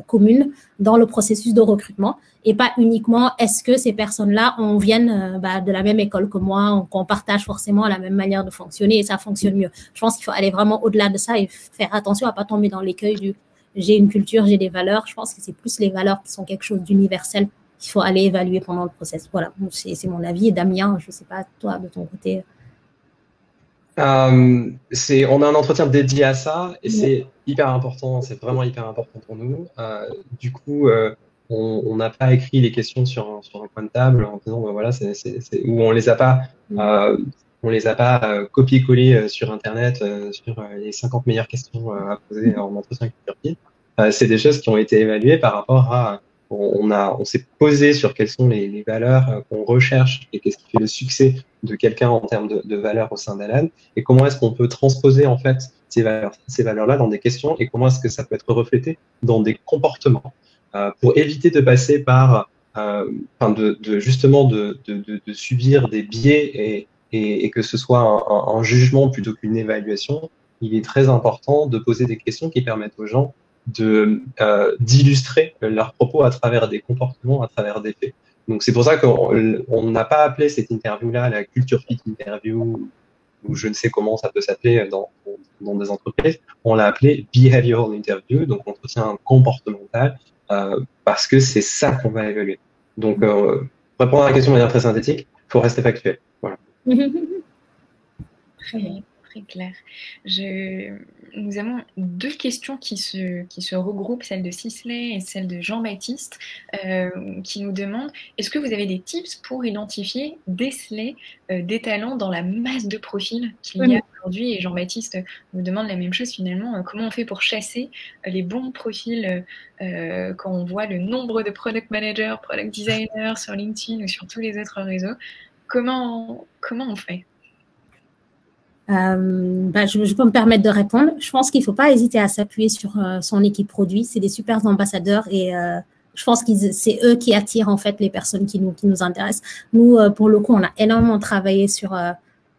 communes dans le processus de recrutement et pas uniquement est-ce que ces personnes-là viennent de la même école que moi, qu'on partage forcément la même manière de fonctionner et ça fonctionne mieux. Je pense qu'il faut aller vraiment au-delà de ça et faire attention à ne pas tomber dans l'écueil du j'ai une culture, j'ai des valeurs. Je pense que c'est plus les valeurs qui sont quelque chose d'universel qu'il faut aller évaluer pendant le process. Voilà, c'est mon avis. Et Damien, je ne sais pas, toi, de ton côté. On a un entretien dédié à ça et c'est hyper important, c'est vraiment hyper important pour nous. Du coup, on n'a pas écrit les questions sur un coin de table en disant, voilà, ou on les a pas copié-collé sur Internet, sur les 50 meilleures questions à poser en entretien culture. C'est des choses qui ont été évaluées par rapport à on s'est posé sur quelles sont les valeurs qu'on recherche et qu'est-ce qui fait le succès de quelqu'un en termes de valeurs au sein d'Alan et comment est-ce qu'on peut transposer en fait ces valeurs-là dans des questions et comment est-ce que ça peut être reflété dans des comportements pour éviter de passer par justement de subir des biais et que ce soit un jugement plutôt qu'une évaluation. Il est très important de poser des questions qui permettent aux gens d'illustrer leurs propos à travers des comportements, à travers des faits. Donc c'est pour ça qu'on n'a pas appelé cette interview-là la culture fit interview ou je ne sais comment ça peut s'appeler dans des entreprises. On l'a appelé behavioral interview, donc entretien comportemental, parce que c'est ça qu'on va évaluer. Donc pour répondre à la question de manière très synthétique, il faut rester factuel. Voilà. Très clair. Nous avons deux questions qui se regroupent, celle de Sisley et celle de Jean-Baptiste, qui nous demandent est-ce que vous avez des tips pour identifier, déceler des talents dans la masse de profils qu'il y a aujourd'hui? Et Jean-Baptiste nous demande la même chose finalement, comment on fait pour chasser les bons profils quand on voit le nombre de product managers, product designers sur LinkedIn ou sur tous les autres réseaux? Comment on fait? Je peux me permettre de répondre. Je pense qu'il ne faut pas hésiter à s'appuyer sur son équipe produit. C'est des super ambassadeurs et je pense que c'est eux qui attirent en fait les personnes qui nous intéressent. Nous, pour le coup, on a énormément travaillé sur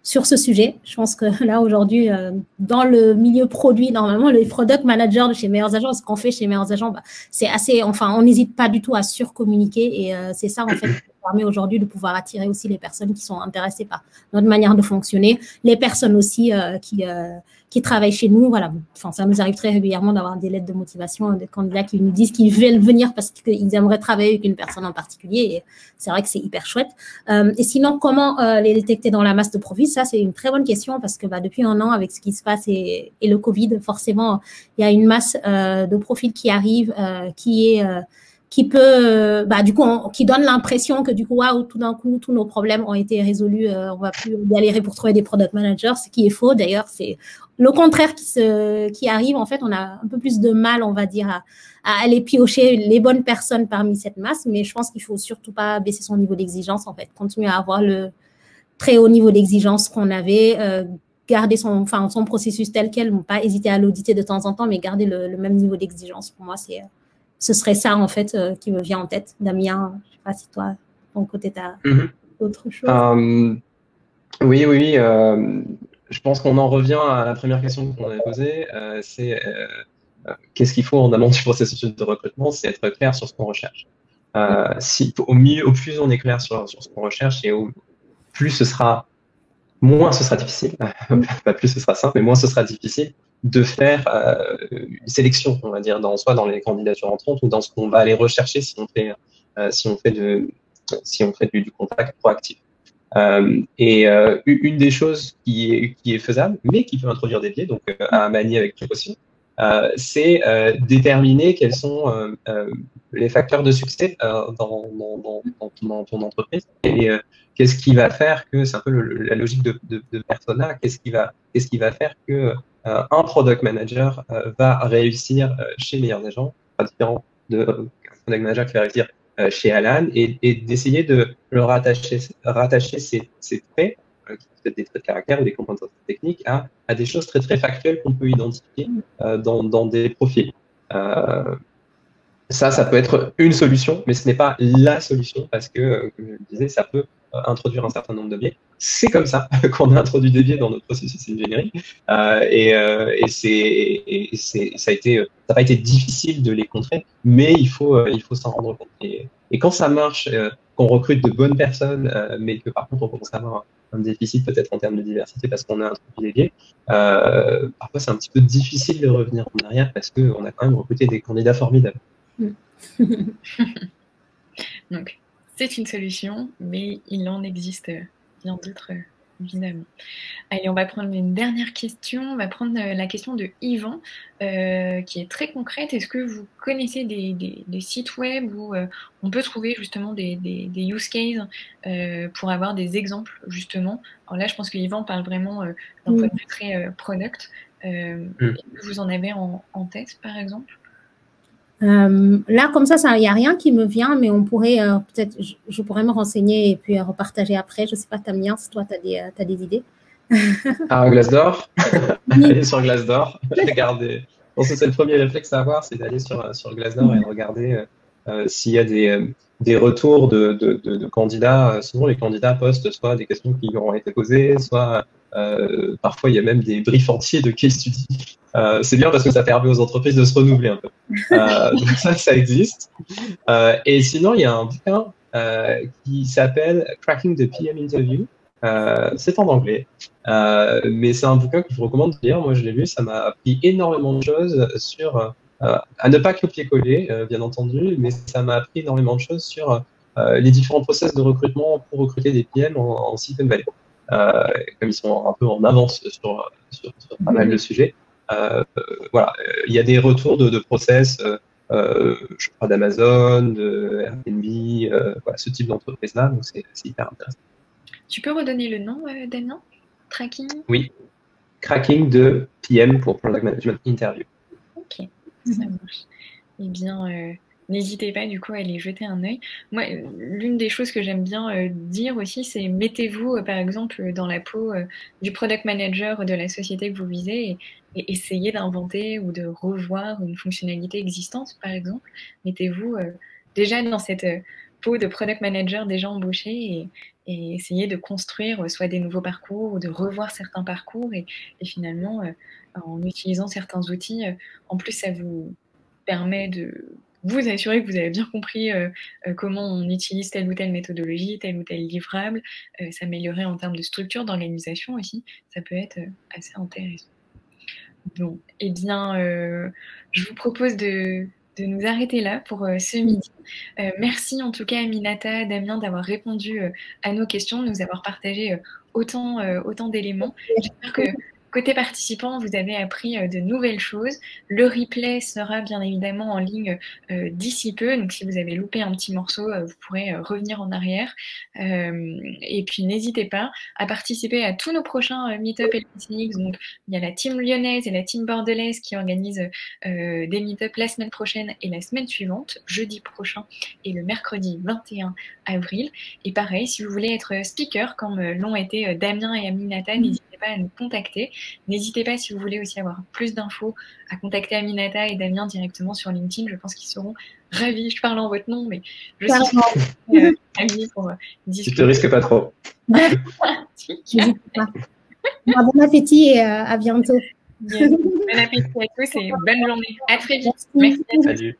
ce sujet. Je pense que là, aujourd'hui, dans le milieu produit, normalement, les product managers de chez Meilleurs Agents, ce qu'on fait chez Meilleurs Agents, c'est assez, on n'hésite pas du tout à surcommuniquer et c'est ça, en fait, qui permet aujourd'hui de pouvoir attirer aussi les personnes qui sont intéressées par notre manière de fonctionner, les personnes aussi qui travaillent chez nous. Voilà, ça nous arrive très régulièrement d'avoir des lettres de motivation des candidats qui nous disent qu'ils veulent venir parce qu'ils aimeraient travailler avec une personne en particulier et c'est vrai que c'est hyper chouette. Et sinon, comment les détecter dans la masse de profils? Ça, c'est une très bonne question parce que depuis un an, avec ce qui se passe et le Covid, forcément, il y a une masse de profils qui arrivent, qui peut, qui donne l'impression que du coup, waouh, tout d'un coup, tous nos problèmes ont été résolus. On va plus galérer pour trouver des product managers, ce qui est faux. D'ailleurs, c'est le contraire qui arrive. En fait, on a un peu plus de mal, on va dire, à aller piocher les bonnes personnes parmi cette masse. Mais je pense qu'il faut surtout pas baisser son niveau d'exigence. En fait, continuer à avoir le très haut niveau d'exigence qu'on avait. Garder son processus tel quel, pas hésiter à l'auditer de temps en temps, mais garder le même niveau d'exigence. Pour moi, ce serait ça, en fait, qui me vient en tête. Damien, je ne sais pas si toi, de ton côté, tu as autre chose. Oui. Je pense qu'on en revient à la première question qu'on avait posée. C'est qu'est-ce qu'il faut en amont du processus de recrutement? C'est être clair sur ce qu'on recherche. Au plus on est clair sur ce qu'on recherche et moins ce sera difficile. Pas plus ce sera simple, mais moins ce sera difficile de faire une sélection, on va dire, soit dans les candidatures entrantes ou dans ce qu'on va aller rechercher si on fait du contact proactif. Une des choses qui est faisable, mais qui peut introduire des biais, donc à manier avec précaution, c'est déterminer quels sont les facteurs de succès dans ton entreprise et qu'est-ce qui va faire que, c'est un peu la logique de persona, qu'est-ce qui va faire que un product manager va réussir chez Meilleurs Agents, pas différent d'un product manager qui va réussir chez Alan, et d'essayer de le rattacher ces traits, peut-être des traits de caractère ou des compétences techniques, à des choses très très factuelles qu'on peut identifier dans des profils. Ça peut être une solution, mais ce n'est pas la solution parce que, comme je le disais, ça peut introduire un certain nombre de biais. C'est comme ça qu'on a introduit des biais dans notre processus d'ingénierie ça n'a pas été difficile de les contrer, mais il faut s'en rendre compte. Et quand ça marche, qu'on recrute de bonnes personnes, mais que par contre on commence à avoir un déficit peut-être en termes de diversité parce qu'on a introduit des biais, parfois c'est un petit peu difficile de revenir en arrière parce qu'on a quand même recruté des candidats formidables. Donc, c'est une solution, mais il en existe bien d'autres évidemment. Allez, on va prendre une dernière question. On va prendre la question de Yvan, qui est très concrète. Est-ce que vous connaissez des sites web où on peut trouver justement des use cases pour avoir des exemples, justement? Alors là, je pense que Yvan parle vraiment d'un point de vue très product. Est-ce que vous en avez en tête, par exemple? Là, comme ça, il n'y a rien qui me vient, mais on pourrait, peut-être, je pourrais me renseigner et puis repartager après. Je ne sais pas, Tamien, si toi, tu as des idées. Ah, Glassdoor. Aller sur Glassdoor. Regardez. Je pense que c'est le premier réflexe à avoir, c'est d'aller sur Glassdoor et regarder s'il y a des retours de candidats. Souvent, les candidats postent soit des questions qui leur ont été posées, soit parfois, il y a même des briefs entiers de case study. C'est bien parce que ça permet aux entreprises de se renouveler un peu. Donc ça existe. Et sinon, il y a un bouquin qui s'appelle Cracking the PM Interview. C'est en anglais, mais c'est un bouquin que je vous recommande de lire. Moi, je l'ai lu, ça m'a appris énormément de choses sur, à ne pas copier-coller, bien entendu, mais ça m'a appris énormément de choses sur les différents process de recrutement pour recruter des PM en Silicon Valley. Comme ils sont un peu en avance sur pas mal de sujets. Voilà, il y a des retours de process, je crois d'Amazon, de Airbnb, voilà, ce type d'entreprise-là, donc c'est hyper intéressant. Tu peux redonner le nom, Damien? Tracking? Oui, Cracking de PM pour Product Management Interview. Ok, ça marche. Eh bien, n'hésitez pas du coup à aller jeter un œil. Moi, l'une des choses que j'aime bien dire aussi, c'est mettez-vous par exemple dans la peau du product manager de la société que vous visez et essayez d'inventer ou de revoir une fonctionnalité existante, par exemple. Mettez-vous déjà dans cette peau de product manager déjà embauché et essayez de construire soit des nouveaux parcours ou de revoir certains parcours et finalement, en utilisant certains outils, en plus ça vous permet de vous assurer que vous avez bien compris comment on utilise telle ou telle méthodologie, tel ou tel livrable, s'améliorer en termes de structure, d'organisation aussi, ça peut être assez intéressant. Bon, eh bien, je vous propose de nous arrêter là pour ce midi. Merci en tout cas Aminata, Damien d'avoir répondu à nos questions, de nous avoir partagé autant d'éléments. J'espère que côté participants, vous avez appris de nouvelles choses. Le replay sera bien évidemment en ligne d'ici peu. Donc, si vous avez loupé un petit morceau, vous pourrez revenir en arrière. Et puis, n'hésitez pas à participer à tous nos prochains meet-up LPCX. Donc, il y a la team lyonnaise et la team bordelaise qui organisent des meet-up la semaine prochaine et la semaine suivante, jeudi prochain et le mercredi 21 avril. Et pareil, si vous voulez être speaker, comme l'ont été Damien et Aminata, n'hésitez pas à nous contacter. N'hésitez pas, si vous voulez aussi avoir plus d'infos, à contacter Aminata et Damien directement sur LinkedIn. Je pense qu'ils seront ravis. Je parle en votre nom, mais je suis ravis pour discuter. Tu te risques pas trop. N'hésite pas. Bon appétit et à bientôt. Bon appétit à tous et bonne journée. À très vite. Merci. Salut.